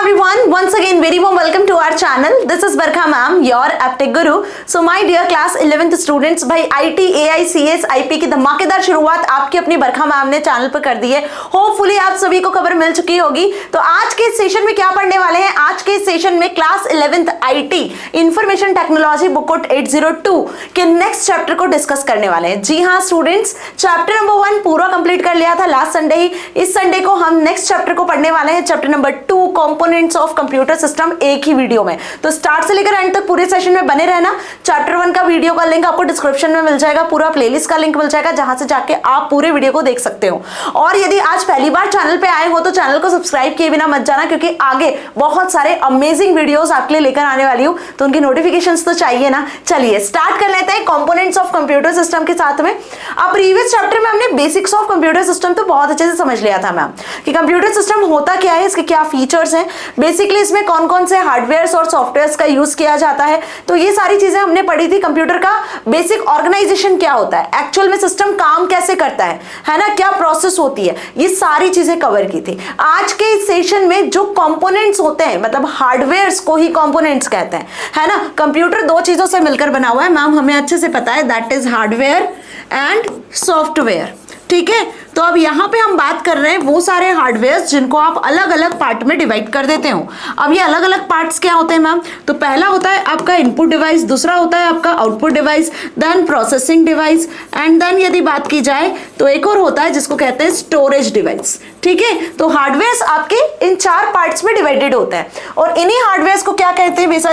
everyone, once again very warm welcome to our channel. This is Barkha ma'am, your Aptech Guru. So my dear class 11th students, भाई IT, AI, CS, IP की धमाकेदार शुरुआत आपकी अपनी बरखा ma'am ने channel पर कर दी है। होपफुली आप सभी को खबर मिल चुकी होगी। तो आज के सेशन में क्या पढ़ने वाले हैं? आज के सेशन में class 11th IT information technology book out 802 के नेक्स्ट चैप्टर को डिस्कस करने वाले हैं। जी हाँ स्टूडेंट्स, चैप्टर नंबर 1 पूरा कंप्लीट कर लिया था लास्ट संडे ही। इस संडे को हम नेक्स्ट चैप्टर को पढ़ने वाले हैं, chapter number 2 components of computer system, एक ही वीडियो में। तो स्टार्ट से लेकर एंड तक पूरे सेशन में बने रहना। चैप्टर 1 का वीडियो का लिंक आपको डिस्क्रिप्शन में मिल जाएगा, पूरा प्लेलिस्ट का लिंक मिल जाएगा, जहां से जाके आप पूरे वीडियो को देख सकते हो। और यदि आज पहली बार चैनल पे आए हो तो चैनल को सब्सक्राइब किए बिना मत जाना, क्योंकि आगे बहुत सारे अमेजिंग वीडियोस आपके लिए लेकर आने वाली हूं, तो उनकी नोटिफिकेशंस तो चाहिए ना। चलिए स्टार्ट कर लेते हैं कंपोनेंट्स ऑफ कंप्यूटर सिस्टम के साथ में। अब प्रीवियस चैप्टर में हमने बेसिक्स ऑफ कंप्यूटर सिस्टम तो बहुत अच्छे से समझ लिया था मैम, कि कंप्यूटर सिस्टम होता क्या है, इसके क्या फीचर्स हैं, बेसिकली इसमें कौन कौन से हार्डवेयर और सॉफ्टवेयर का यूज किया जाता है। तो ये सारी चीजें हमने पढ़ी थी। कंप्यूटर का बेसिक ऑर्गेनाइजेशन क्या होता है, एक्चुअल में सिस्टम काम कैसे करता है ना, क्या प्रोसेस होती है, ये सारी चीजें कवर की थी। आज के सेशन में जो कंपोनेंट्स होते हैं, मतलब हार्डवेयर को ही कंपोनेंट्स कहते हैं, है ना। कंप्यूटर दो चीजों से मिलकर बना हुआ है मैम, हमें अच्छे से पता है, that is hardware and software. ठीक है, तो अब यहाँ पे हम बात कर रहे हैं वो सारे हार्डवेयर जिनको आप अलग अलग पार्ट में डिवाइड कर देते हो। अब ये अलग अलग पार्ट्स क्या होते हैं मैम? तो पहला होता है आपका इनपुट डिवाइस, दूसरा होता है आपका output device, then processing device, and then यदि बात की जाए तो एक और होता है जिसको कहते हैं स्टोरेज डिवाइस। ठीक है, तो हार्डवेयर आपके इन 4 पार्ट्स में डिवाइडेड होता है, और इन्हीं हार्डवेयर को क्या कहते हैं? बेसा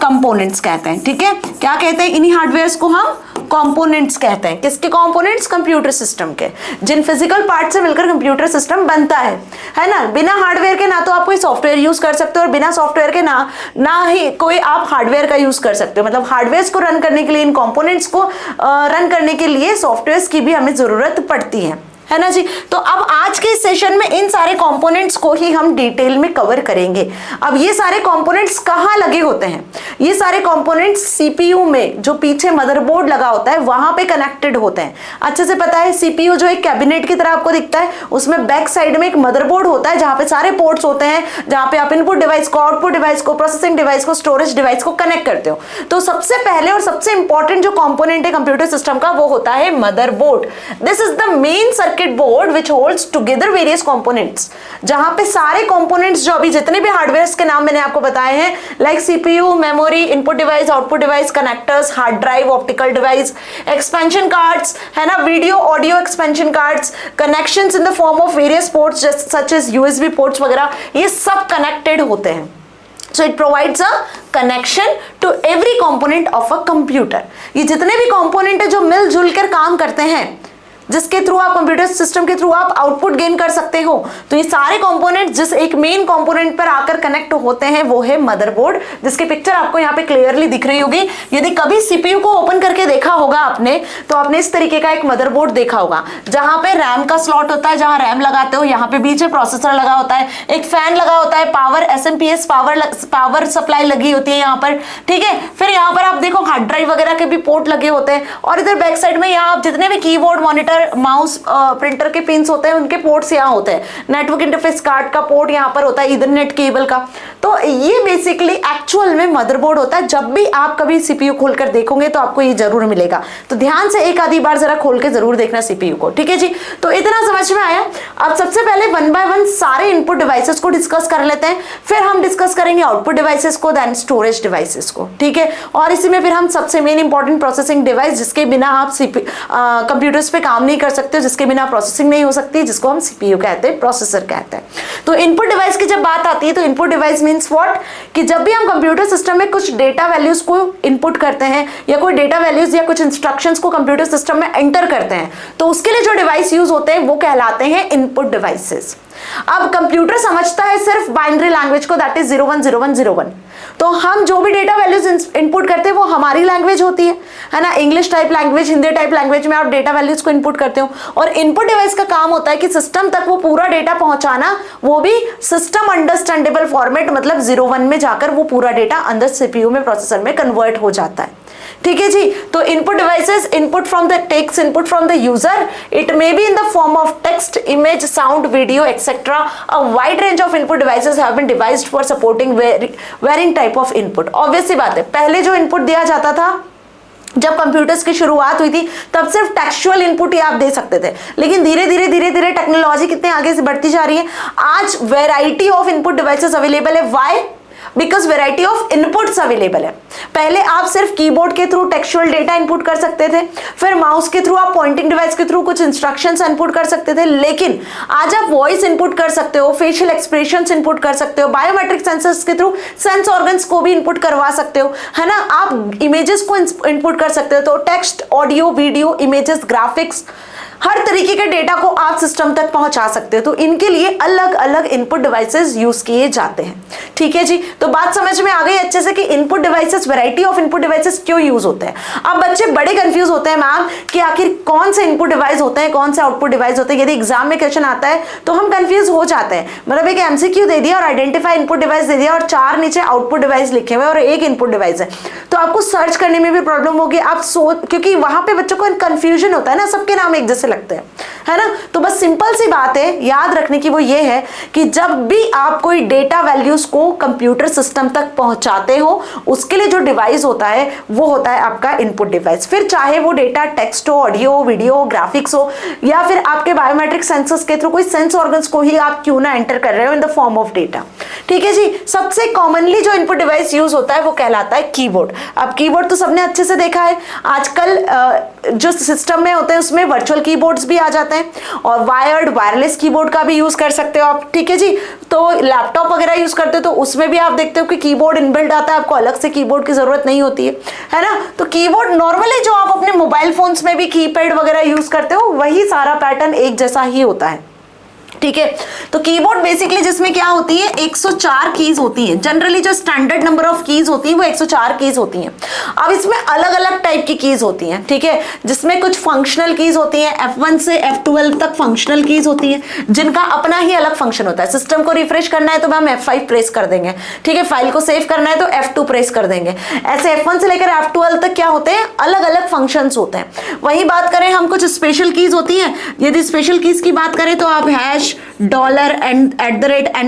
कंपोनेंट्स कहते हैं। ठीक है, क्या कहते हैं? इन्हीं हार्डवेयर को हम कंपोनेंट्स कहते हैं। किसके कंपोनेंट्स? कंप्यूटर सिस्टम के, जिन फिजिकल पार्ट से मिलकर कंप्यूटर सिस्टम बनता है ना। बिना हार्डवेयर के ना तो आप कोई सॉफ्टवेयर यूज कर सकते हो, और बिना सॉफ्टवेयर के ना ही कोई आप हार्डवेयर का यूज कर सकते हो। मतलब हार्डवेयर को रन करने के लिए, इन कंपोनेंट्स को रन करने के लिए सॉफ्टवेयर की भी हमें जरूरत पड़ती है ना जी। तो अब आज के सेशन में इन सारे कंपोनेंट्स को ही हम डिटेल में कवर करेंगे। अब ये सारे कंपोनेंट्स कहाँ लगे होते हैं? ये सारे कंपोनेंट्स सीपीयू में, जो पीछे मदरबोर्ड लगा होता है, वहां पे कनेक्टेड होते हैं। अच्छे से पता है, सीपीयू जो एक कैबिनेट की तरह आपको दिखता है, उसमें बैक साइड में एक मदरबोर्ड होता है, जहां पे सारे पोर्ट्स होते हैं, जहां पे आप इनपुट डिवाइस को, आउटपुट डिवाइस को, प्रोसेसिंग डिवाइस को, स्टोरेज डिवाइस को कनेक्ट करते हो। तो सबसे पहले और सबसे इंपॉर्टेंट जो कंपोनेंट है कंप्यूटर सिस्टम का, वो होता है motherboard. This is the main circuit board which holds together various components, जहां पे सारे कंपोनेंट्स जो अभी जितने भी हार्डवेयर के नाम मैंने आपको बताए हैं, like CPU, memory, input device, output device, connectors, hard drive, optical device, expansion cards, है ना, video audio expansion cards, connections in the form of various ports such as USB ports वगैरह, ये सब कनेक्टेड होते हैं। So it provides a connection to every component of a computer। ये जितने भी कंपोनेंट है जो मिलजुल कर काम करते हैं, जिसके थ्रू आप कंप्यूटर सिस्टम के थ्रू आप आउटपुट गेन कर सकते हो, तो ये सारे कंपोनेंट जिस एक मेन कंपोनेंट पर आकर कनेक्ट होते हैं, वो है मदरबोर्ड, जिसकी पिक्चर आपको यहाँ पे क्लियरली दिख रही होगी। यदि कभी सीपीयू को ओपन करके देखा होगा आपने, तो आपने इस तरीके का एक मदरबोर्ड देखा होगा, जहां पे रैम का स्लॉट होता है, जहां रैम लगाते हो, यहाँ पे बीच में प्रोसेसर लगा होता है, एक फैन लगा होता है, पावर एसएमपीएस पावर सप्लाई लगी होती है यहाँ पर। ठीक है, फिर यहाँ पर आप देखो हार्ड ड्राइव वगैरह के भी पोर्ट लगे होते हैं, और इधर बैक साइड में यहाँ आप जितने भी कीबोर्ड, मॉनिटर, माउस, प्रिंटर के पिंस होते हैं, उनके पोर्ट्स यहाँ होते हैं। नेटवर्क इंटरफेस कार्ड का पोर्ट यहाँ पर होता है, ईथरनेट केबल का। तो ये बेसिकली एक्चुअल में मदरबोर्ड होता है। जब भी आप कभी सीपीयू खोलकर देखोगे तो आपको ये जरूर मिलेगा, तो ध्यान से एक आधी बार जरा खोल के जरूर देखना सीपीयू को। ठीक है जी, तो इतना समझ में आया। अब सबसे पहले 1 बाय 1 सारे इनपुट डिवाइसेस को डिस्कस कर लेते हैं, फिर हम डिस्कस करेंगे आउटपुट डिवाइसेस को, देन स्टोरेज डिवाइसेस को। ठीक है, और इसी में फिर हम सबसे मेन इंपॉर्टेंट प्रोसेसिंग डिवाइस, जिसके बिना आप कंप्यूटर्स पे काम नहीं कर सकते, जिसके बिना प्रोसेसिंग नहीं हो सकती, जिसको हम सीपीयू कहते हैं, प्रोसेसर कहते हैं। तो इनपुट डिवाइस की जब बात आती है, तो इनपुट डिवाइस मींस व्हाट, कि जब भी हम कंप्यूटर सिस्टम में कुछ डेटा वैल्यूज को इनपुट करते हैं, या कोई डेटा वैल्यूज या कुछ इंस्ट्रक्शंस को कंप्यूटर सिस्टम में एंटर करते हैं, तो उसके लिए जो डिवाइस यूज होते हैं वो कहलाते हैं इनपुट डिवाइसेस। अब कंप्यूटर समझता है सिर्फ बाइनरी लैंग्वेज को, दैट इज 010101। तो हम जो भी डेटा वैल्यूज इनपुट करते हैं वो हमारी लैंग्वेज होती है ना, English type language, Hindi type language में आप डेटा वैल्यूज को इनपुट करते हो। और इनपुट डिवाइस का काम होता है कि सिस्टम तक वो पूरा डेटा पहुंचाना, वो भी सिस्टम अंडरस्टैंडेबल फॉर्मेट, मतलब 01 में जाकर वो पूरा डेटा अंदर सीपीयू में, प्रोसेसर में कन्वर्ट हो जाता है। ठीक है जी। तो input devices input from the text input from the user, it may be in the form of text, image, sound, video etcetera. A wide range of input devices have been devised for supporting varying type of input. Obvious सी बात है, पहले जो input दिया जाता था जब computers की शुरुआत हुई थी तब सिर्फ टेक्सचुअल इनपुट ही आप दे सकते थे, लेकिन धीरे धीरे टेक्नोलॉजी कितने आगे से बढ़ती जा रही है। आज variety of input devices available है। Why? Because variety of inputs available है। पहले आप सिर्फ कीबोर्ड के थ्रू टेक्सचुअल डेटा इनपुट कर सकते थे, फिर माउस के थ्रू आप पॉइंटिंग डिवाइस के थ्रू कुछ इंस्ट्रक्शंस इनपुट कर सकते थे, लेकिन आज आप वॉइस इनपुट कर सकते हो, फेशियल एक्सप्रेशंस इनपुट कर सकते हो, बायोमेट्रिक सेंसर्स के थ्रू सेंस ऑर्गन्स को भी इनपुट करवा सकते हो, है ना। आप इमेजेस को इनपुट कर सकते हो, तो text, audio, video, images, graphics, हर तरीके के डेटा को आप सिस्टम तक पहुंचा सकते हो। तो इनके लिए अलग अलग इनपुट डिवाइसेस यूज किए जाते हैं, ठीक है जी। तो बात समझ में आ गई अच्छे से कि input devices, variety of input devices क्यों यूज होते हैं। अब बच्चे बड़े कंफ्यूज होते हैं मैम कि आखिर कौन से इनपुट डिवाइस होते हैं, कौन से आउटपुट डिवाइस होते हैं। यदि एग्जाम में क्वेश्चन आता है तो हम कंफ्यूज हो जाते हैं। मतलब एक एमसीक्यू दे दिया और आइडेंटिफाई इनपुट डिवाइस दे दिया और 4 नीचे आउटपुट डिवाइस लिखे हुए और 1 इनपुट डिवाइस है, तो आपको सर्च करने में भी प्रॉब्लम होगी। आप क्योंकि वहां पे बच्चों को कंफ्यूजन होता है ना, सबके नाम एक जैसे लगते हैं, है ना। तो बस सिंपल सी बात है याद रखने की, वो ये है कि जब भी आप कोई डेटा वैल्यूज को कंप्यूटर सिस्टम तक पहुंचाते हो, उसके लिए जो डिवाइस होता है वो होता है आपका इनपुट डिवाइस। फिर चाहे वो डेटा टेक्स्ट हो, ऑडियो, वीडियो, ग्राफिक्स हो, या फिर आपके बायोमेट्रिक सेंसर्स के थ्रू कोई सेंस ऑर्गन्स को ही आप क्यों ना एंटर कर रहे हो इन द फॉर्म ऑफ डेटा, ठीक है जी। सबसे कॉमनली जो इनपुट डिवाइस यूज होता है वो कहलाता है कीबोर्ड। अब कीबोर्ड तो सबने अच्छे से देखा है, आजकल जो सिस्टम में होते हैं उसमें वर्चुअल कीबोर्ड्स भी आ जाते हैं और वायर्ड, वायरलेस कीबोर्ड का भी यूज कर सकते हो आप, ठीक है जी। तो लैपटॉप वगैरह यूज करते हो तो उसमें भी आप देखते हो कि कीबोर्ड इनबिल्ट आता है, आपको अलग से कीबोर्ड की जरूरत नहीं होती है ना। तो कीबोर्ड नॉर्मली जो आप अपने मोबाइल फोन्स में भी कीपैड वगैरह यूज करते हो वही सारा पैटर्न एक जैसा ही होता है, ठीक है। तो कीबोर्ड बेसिकली जिसमें क्या होती है, 104 कीज होती हैं। जनरली जो स्टैंडर्ड नंबर ऑफ कीज होती हैं वो 104 कीज होती हैं। अब इसमें अलग अलग टाइप की कीज होती हैं, ठीक है, जिसमें कुछ फंक्शनल कीज होती हैं, F1 से F12 तक फंक्शनल कीज होती हैं जिनका अपना ही अलग फंक्शन होता है। सिस्टम को रिफ्रेश करना है तो हम F5 प्रेस कर देंगे, ठीक है, फाइल को सेव करना है तो F2 प्रेस कर देंगे। ऐसे F1 से लेकर F12 तक क्या होते हैं, अलग अलग फंक्शंस होते हैं। वही बात करें हम कुछ स्पेशल कीज होती हैं, यदि स्पेशल कीज की बात करें तो आप हैश, डॉलर, एंड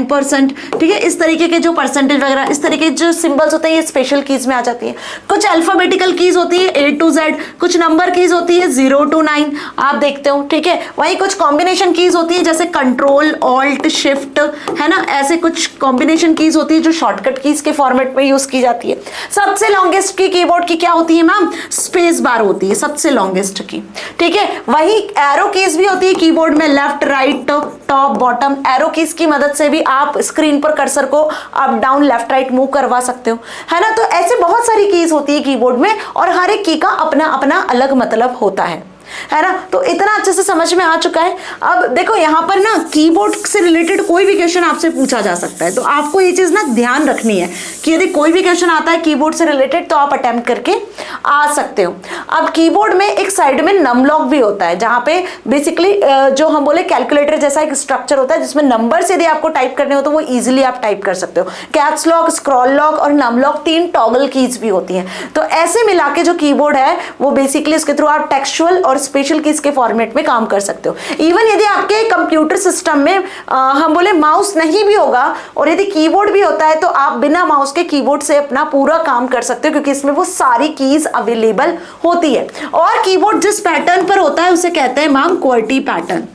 %, ठीक है, इस तरीके के जो परसेंटेज वगैरह इस तरीके जो सिंबल्स होते हैं ये स्पेशल कीज में आ जाती है। कुछ अल्फाबेटिकल कीज होती है A to Z, कुछ नंबर कीज होती है 0 to 9 आप देखते हो, ठीक है। वहीं कुछ कॉम्बिनेशन कीज होती है जैसे कंट्रोल, ऑल्ट, शिफ्ट, है ना, ऐसे कुछ कॉम्बिनेशन कीज होती है जो शॉर्टकट कीज के फॉर्मेट में यूज की जाती है। सबसे लॉन्गेस्ट की कीबोर्ड की क्या होती है मैम, स्पेस बार होती है सबसे लॉन्गेस्ट की, ठीक है। वही एरो कीज भी होती है कीबोर्ड में, left, right, top, bottom. Arrow keys की मदद से भी आप स्क्रीन पर कर्सर को up, down, left, right move करवा सकते हो, है ना। तो ऐसे बहुत सारी कीज होती है कीबोर्ड में और हर एक की का अपना अपना अलग मतलब होता है ना। तो इतना अच्छे से समझ में आ चुका है। अब देखो यहाँ पर ना कीबोर्ड से रिलेटेड कोई भी क्वेश्चन आपसे पूछा जा सकता है, तो आपको ये चीज ना ध्यान रखनी है कि यदि कोई भी क्वेश्चन आता है कीबोर्ड से रिलेटेड तो आप अटेम्प्ट करके आ सकते हो। अब कीबोर्ड में एक साइड में नम लॉक भी होता है जहां पे बेसिकली जो हम बोले कैलकुलेटर जैसा एक स्ट्रक्चर होता है जिसमें नंबर्स यदि आपको टाइप करने हो तो वो इजीली आप टाइप कर सकते हो। कैप्स लॉक, स्क्रॉल लॉक और नम लॉक 3 टॉगल कीज भी होती हैं। तो ऐसे मिला के जो कीबोर्ड है वो बेसिकली उसके थ्रू आप टेक्सचुअल और स्पेशल कीज के फॉर्मेट में काम कर सकते हो। इवन यदि आपके कंप्यूटर सिस्टम में हम बोले माउस नहीं भी होगा और यदि कीबोर्ड भी होता है तो आप बिना माउस के कीबोर्ड से अपना पूरा काम कर सकते हो क्योंकि इसमें वो सारी कीज अवेलेबल होती है। और कीबोर्ड जिस पैटर्न पर होता है उसे कहते हैं मैम QWERTY पैटर्न,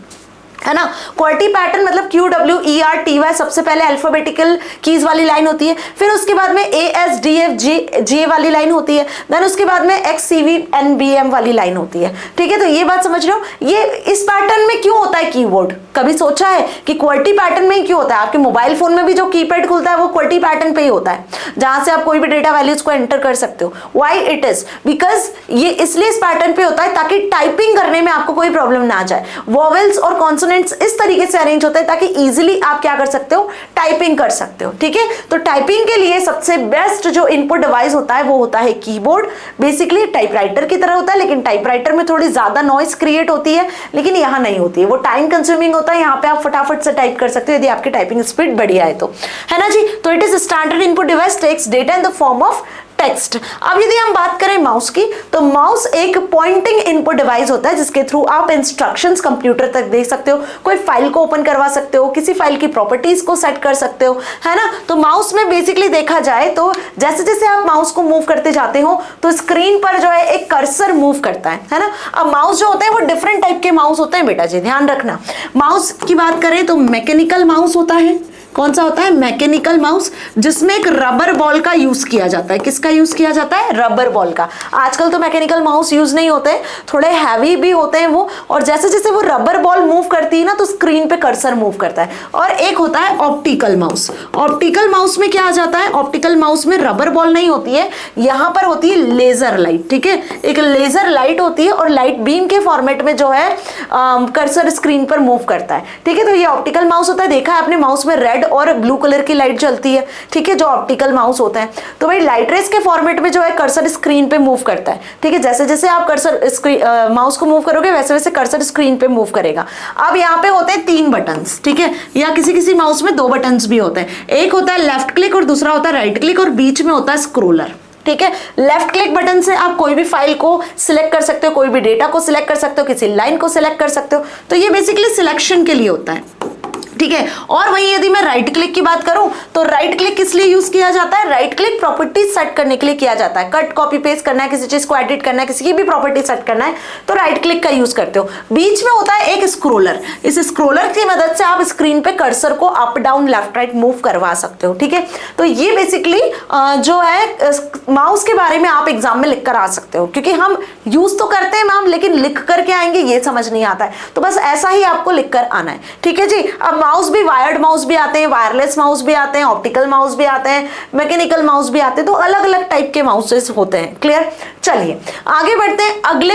है ना। QWERTY पैटर्न मतलब QWERTY, सबसे पहले अल्फाबेटिकल कीज वाली लाइन होती है, फिर उसके बाद में ASDFG वाली लाइन होती है, देन उसके बाद में XCVNBM वाली लाइन होती है, ठीक है। तो ये बात समझ रहे हो, ये इस पैटर्न में क्यों होता है कीबोर्ड, कभी सोचा है कि QWERTY पैटर्न में ही क्यों होता है। आपके मोबाइल फोन में भी जो कीपैड खुलता है वो QWERTY पैटर्न पे ही होता है जहां से आप कोई भी डेटा वैल्यूज को एंटर कर सकते हो। व्हाई इट इज, बिकॉज ये इसलिए इस पैटर्न पे होता है ताकि टाइपिंग करने में आपको कोई प्रॉब्लम ना आ जाए। वॉवेल्स और कॉन्सोनेंट्स इस तरीके से अरेंज होते हैं ताकि इजीली आप क्या कर सकते हो, टाइपिंग कर सकते हो, ठीक है। तो टाइपिंग के लिए सबसे बेस्ट जो इनपुट डिवाइस होता है वो होता है कीबोर्ड। बेसिकली टाइपराइटर की तरह होता है लेकिन टाइपराइटर में थोड़ी ज्यादा नॉइस क्रिएट होती है, लेकिन यहाँ नहीं होती है, वो टाइम कंज्यूमिंग होता है। यहाँ पे आप फटाफट से टाइप कर सकते हो यदि आपकी टाइपिंग स्पीड बढ़िया है तो, है ना जी। तो it is standard input device takes data in the form of text. अब यदि हम बात करें माउस की, तो माउस एक पॉइंटिंग इनपुट डिवाइस होता है जिसके थ्रू आप इंस्ट्रक्शंस कंप्यूटर तक दे सकते हो, कोई फाइल को ओपन करवा सकते हो, किसी फाइल की प्रॉपर्टीज को सेट कर सकते हो, है ना। तो माउस में बेसिकली देखा जाए तो जैसे जैसे आप माउस को मूव करते जाते हो तो स्क्रीन पर जो है एक कर्सर मूव करता है ना। अब माउस जो होते हैं वो डिफरेंट टाइप के माउस होते हैं बेटा जी, ध्यान रखना। माउस की बात करें तो मैकेनिकल माउस होता है। कौन सा होता है? मैकेनिकल माउस, जिसमें एक रबर बॉल का यूज किया जाता है। किसका यूज किया जाता है? रबर बॉल का। आजकल तो मैकेनिकल माउस यूज नहीं होते, थोड़े हैवी भी होते हैं वो, और जैसे जैसे वो रबर बॉल मूव करती है ना तो स्क्रीन पे कर्सर मूव करता है। और एक होता है ऑप्टिकल माउस। ऑप्टिकल माउस में क्या आ जाता है? ऑप्टिकल माउस में रबर बॉल नहीं होती है, यहां पर होती है लेजर लाइट। ठीक है, एक लेजर लाइट होती है और लाइट बीम के फॉर्मेट में जो है कर्सर स्क्रीन पर मूव करता है। ठीक है, तो ये ऑप्टिकल माउस होता है। देखा है आपने माउस में रेड और ब्लू कलर की लाइट जलती है, ठीक है, जो ऑप्टिकल माउस होता है। तो भाई लाइट रेस के फॉर्मेट में जो है कर्सर स्क्रीन पे मूव करता है। ठीक है, जैसे जैसे आप कर्सर माउस को मूव करोगे वैसे वैसे कर्सर स्क्रीन पे मूव करेगा। अब यहाँ पे होते हैं 3 बटन्स, ठीक है, या किसी किसी माउस में 2 बटन्स भी होते हैं। एक होता है लेफ्ट क्लिक और दूसरा होता है राइट क्लिक, और बीच में होता है स्क्रोलर। ठीक है, लेफ्ट क्लिक बटन से आप कोई भी फाइल को सिलेक्ट कर सकते हो, कोई भी डेटा को सिलेक्ट कर सकते हो, किसी लाइन को सिलेक्ट कर सकते हो। तो ये बेसिकली सिलेक्शन के लिए होता है। ठीक है, और वहीं यदि मैं राइट क्लिक की बात करूं तो राइट क्लिक किस लिए यूज किया जाता है? राइट क्लिक प्रॉपर्टी सेट करने के लिए किया जाता है। कट कॉपी पेस्ट करना है, किसी चीज को एडिट करना है, किसी की भी प्रॉपर्टी सेट करना है तो राइट क्लिक का यूज करते हो। बीच में होता है एक स्क्रोलर। इस स्क्रोलर की मदद से आप स्क्रीन पे कर्सर को up down left right move करवा सकते हो। ठीक है, तो ये बेसिकली जो है माउस के बारे में आप एग्जाम में लिख कर आ सकते हो, क्योंकि हम यूज तो करते हैं मैम लेकिन लिख करके आएंगे ये समझ नहीं आता है, तो बस ऐसा ही आपको लिख कर आना है। ठीक है जी। अब माउस भी वायर्ड माउस भी आते हैं, वायरलेस माउस भी आते हैं, ऑप्टिकल माउस भी आते हैं, मैकेनिकल माउस भी आते हैं, तो अलग अलग टाइप के माउसेस होते हैं। क्लियर? चलिए आगे बढ़ते हैं, अगले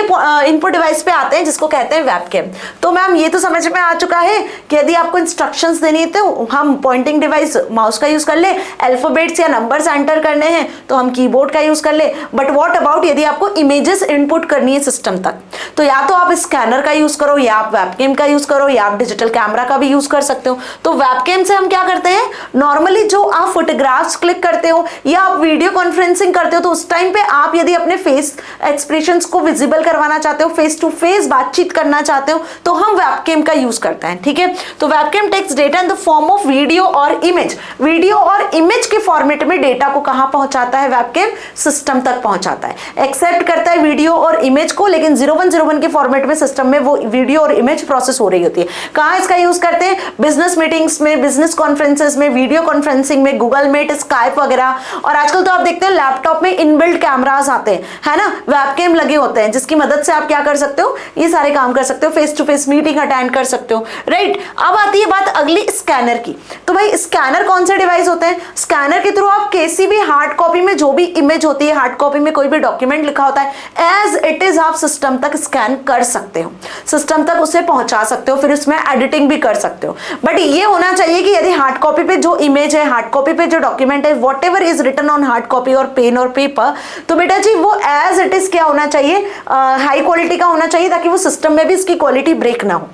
इनपुट डिवाइस पे आते हैं जिसको कहते हैं वेबकैम। तो मैम ये तो समझ में आ चुका है कि यदि आपको इंस्ट्रक्शंस देनी है तो हम पॉइंटिंग डिवाइस माउस का यूज कर ले, अल्फाबेट्स या नंबर्स एंटर करने हैं तो हम कीबोर्ड का यूज कर ले। बट व्हाट अबाउट यदि आपको इमेजेस इनपुट करनी है सिस्टम तक, तो या तो आप स्कैनर का यूज करो, या आप वेबकैम का यूज करो, या आप डिजिटल कैमरा का भी यूज कर सकते हो। तो वेबकैम से हम क्या करते हैं, नॉर्मली जो आप फोटोग्राफ्स क्लिक करते हो या आप वीडियो कॉन्फ्रेंसिंग करते हो तो उस टाइम पे आप यदि अपने फेस एक्सप्रेशंस को विजिबल करवाना चाहते हो, फेस टू फेस बातचीत करना चाहते हो तो हम वेबकैम का यूज करते हैं। ठीक है, तो webcam takes data in the form of video और इमेज। वीडियो और इमेज के फॉर्मेट में डेटा को कहां पहुंचाता है? वेबकैम सिस्टम तक पहुंचाता है। एक्सेप्ट करता है वीडियो और इमेज को, लेकिन 0101 के फॉर्मेट में सिस्टम में वो वीडियो और इमेज प्रोसेस हो रही होती है। कहां इसका यूज करते हैं? बिजनेस मीटिंग्स में, बिजनेस कॉन्फ्रेंसेस में, वीडियो कॉन्फ्रेंसिंग में, गूगल मीट, स्काइप वगैरह। और आजकल तो आप देखते हैं लैपटॉप में इनबिल्ट कैमरास आते हैं, है ना, वेबकैम लगे होते हैं जिसकी मदद से आप क्या कर सकते हो, ये सारे काम कर सकते हो, face to face meeting attend कर सकते हो। राइट, अब आती है बात अगली स्कैनर की। तो भाई स्कैनर कौन से डिवाइस होते हैं? स्कैनर के थ्रू आप किसी भी हार्ड कॉपी में जो भी इमेज होती है, हार्ड कॉपी में कोई भी डॉक्यूमेंट लिखा होता है, एज इट इज आप सिस्टम तक स्कैन कर सकते हो, सिस्टम तक उसे पहुंचा सकते हो, फिर उसमें एडिटिंग भी कर सकते हो। बट ये होना चाहिए कि यदि हार्ड कॉपी पे जो इमेज है, हार्ड कॉपी पे जो डॉक्यूमेंट है, whatever is written on hard copy और पेन और पेपर, तो बेटा जी वो एज इट इज क्या होना चाहिए, हाई क्वालिटी का होना चाहिए, ताकि वो सिस्टम में भी इसकी क्वालिटी ब्रेक ना हो।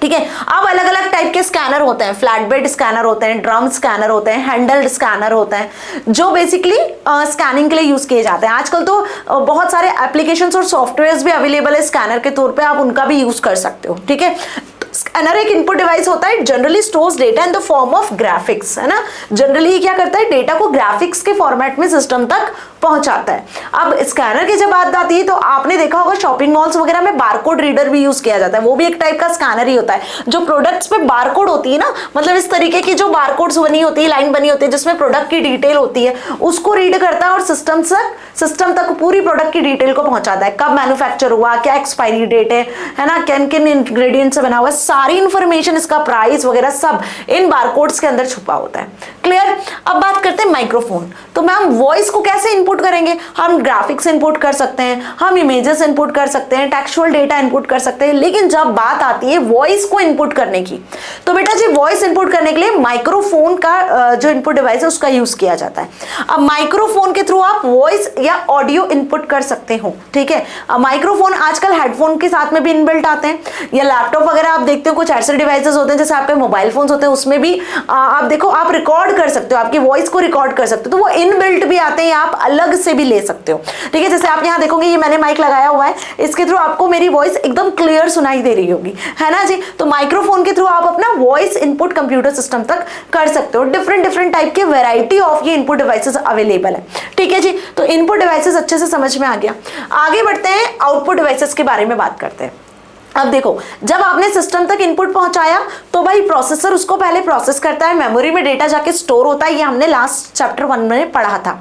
ठीक है, अब अलग अलग टाइप के स्कैनर होते हैं, फ्लैट बेड स्कैनर होते हैं, ड्रम स्कैनर होते हैं, हैंडल्ड स्कैनर होते हैं, जो बेसिकली स्कैनिंग के लिए यूज किए जाते हैं। आजकल तो बहुत सारे एप्लीकेशंस और सॉफ्टवेयर्स भी अवेलेबल है स्कैनर के तौर पे, आप उनका भी यूज कर सकते हो। ठीक है, स्कैनर एक इनपुट डिवाइस होता है, generally stores data in the form of graphics, है ना। जनरली क्या करता है, डेटा को ग्राफिक्स के फॉर्मेट में सिस्टम तक पहुंचाता है। अब स्कैनर की जब बात आती है तो आपने देखा होगा शॉपिंग मॉल्स वगैरह में बारकोड रीडर भी यूज किया जाता है, वो भी एक टाइप का स्कैनर ही होता है। जो प्रोडक्ट्स पे बारकोड होती है ना, मतलब इस तरीके की जो बारकोड्स बनी होती है, लाइन बनी होती है जिसमें प्रोडक्ट की डिटेल होती है, उसको रीड करता है और सिस्टम तक पूरी प्रोडक्ट की डिटेल को पहुंचाता है। कब मैन्युफैक्चर हुआ, क्या एक्सपायरी डेट है ना, किन किन इंग्रेडिएंट से बना हुआ, सारी इंफॉर्मेशन, इसका प्राइस वगैरह सब इन बारकोड्स के अंदर छुपा होता है। क्लियर? अब बात करते हैं माइक्रोफोन। तो मैम वॉइस को कैसे इनपुट करेंगे? हम ग्राफिक्स इनपुट कर सकते हैं, हम इमेजेस इनपुट कर सकते हैं, टेक्सचुअल डेटा इनपुट कर सकते हैं, लेकिन जब बात आती है वॉइस को इनपुट करने की, तो बेटा जी वॉइस इनपुट करने के लिए माइक्रोफोन का जो इनपुट डिवाइस है उसका यूज किया जाता है। अब माइक्रोफोन के थ्रू आप वॉइस या ऑडियो इनपुट कर सकते हो। ठीक है, माइक्रोफोन आजकल हेडफोन के साथ में भी इनबिल्ट आते हैं, या लैपटॉप वगैरह आप देखते हो कुछ ऐसे डिवाइसेस होते हैं जैसे आपके मोबाइल फोन्स होते हैं, उसमें भी आप देखो आप रिकॉर्ड कर सकते सकते हो, आपकी वॉइस को रिकॉर्ड कर सकते हो, तो वो इनबिल्ट भी आते हैं या आप अलग से भी ले सकते हो। ठीक है, जैसे आप यहाँ देखोगे ये मैंने माइक लगाया हुआ है, इसके थ्रू आपको मेरी वॉइस एकदम क्लियर सुनाई दे रही होगी, है ना जी। तो माइक्रोफोन के थ्रू आप अपना वॉइस इनपुट कंप्यूटर सिस्टम तक कर सकते हो। डिफरेंट टाइप के वैरायटी ऑफ ये इनपुट डिवाइसेस अवेलेबल है। ठीक है जी, तो इनपुट डिवाइसेस अच्छे से समझ में आ गया। आगे बढ़ते हैं, आउटपुट डिवाइसेस के बारे में बात करते हैं। अब देखो, जब आपने सिस्टम तक इनपुट पहुंचाया तो भाई प्रोसेसर उसको पहले प्रोसेस करता है, मेमोरी में डेटा जाके स्टोर होता है, ये हमने लास्ट चैप्टर 1 में पढ़ा था।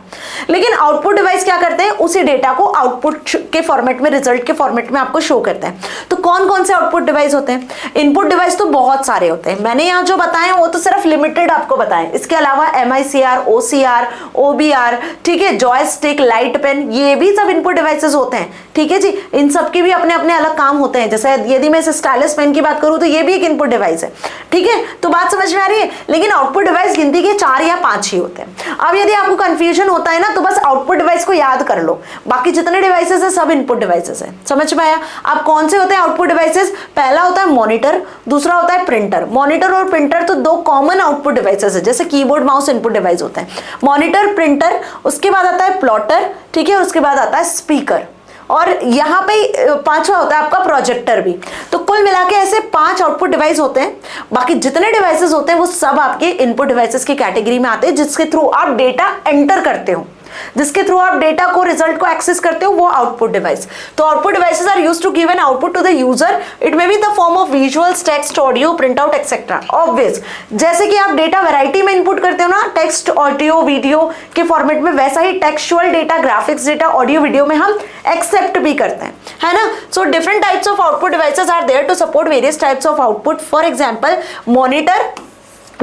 लेकिन आउटपुट डिवाइस क्या करते हैं, उसी डेटा को आउटपुट के फॉर्मेट में, रिजल्ट के फॉर्मेट में आपको शो करते हैं। तो कौन कौन से आउटपुट डिवाइस होते हैं? इनपुट डिवाइस तो बहुत सारे होते हैं, मैंने यहाँ जो बताए वो तो सिर्फ लिमिटेड आपको बताएं। इसके अलावा MICR, OCR, OBR, ठीक है, जॉयस्टिक, लाइट पेन, ये भी सब इनपुट डिवाइसेस होते हैं। ठीक है जी, इन सब की भी अपने अपने अलग काम होते हैं। जैसे यदि मैं इस स्टाइलस पेन की बात करूं तो ये भी एक इनपुट डिवाइस है। ठीक है, तो बात समझ में आ रही है। लेकिन आउटपुट डिवाइस गिनती के 4 या 5 ही होते हैं। अब यदि आपको कंफ्यूजन होता है ना, तो बस आउटपुट डिवाइस को याद कर लो, बाकी जितने डिवाइसेस है सब इनपुट डिवाइसेस है। समझ में आया? अब कौन से होते हैं आउटपुट डिवाइसेस? पहला होता है मॉनिटर, दूसरा होता है प्रिंटर। मॉनिटर और प्रिंटर तो 2 कॉमन आउटपुट डिवाइसेस है, जैसे कीबोर्ड माउस इनपुट डिवाइस होते हैं, मॉनिटर, प्रिंटर। उसके बाद आता है प्लॉटर, ठीक है, और उसके बाद आता है स्पीकर, और यहाँ पे 5वां होता है आपका प्रोजेक्टर भी। तो कुल मिला के ऐसे 5 आउटपुट डिवाइस होते हैं। बाकी जितने डिवाइसेस होते हैं वो सब आपके इनपुट डिवाइसेस की कैटेगरी में आते हैं, जिसके थ्रू आप डेटा एंटर करते हो, जिसके थ्रू आप डेटा को, रिजल्ट को एक्सेस करते हो, वो आउटपुट डिवाइस। तो output devices are used to give an output to the user. It may be the form of visuals, text, audio, print out etcetera. Obvious, जैसे कि आप डेटा वैरायटी में इनपुट करते हो ना, टेक्स्ट, ऑडियो, वीडियो के format में, वैसा ही textual data, graphics data, audio, video में हम एक्सेप्ट भी करते हैं, है ना। So different types of output devices are there to support various types of output. For example monitor,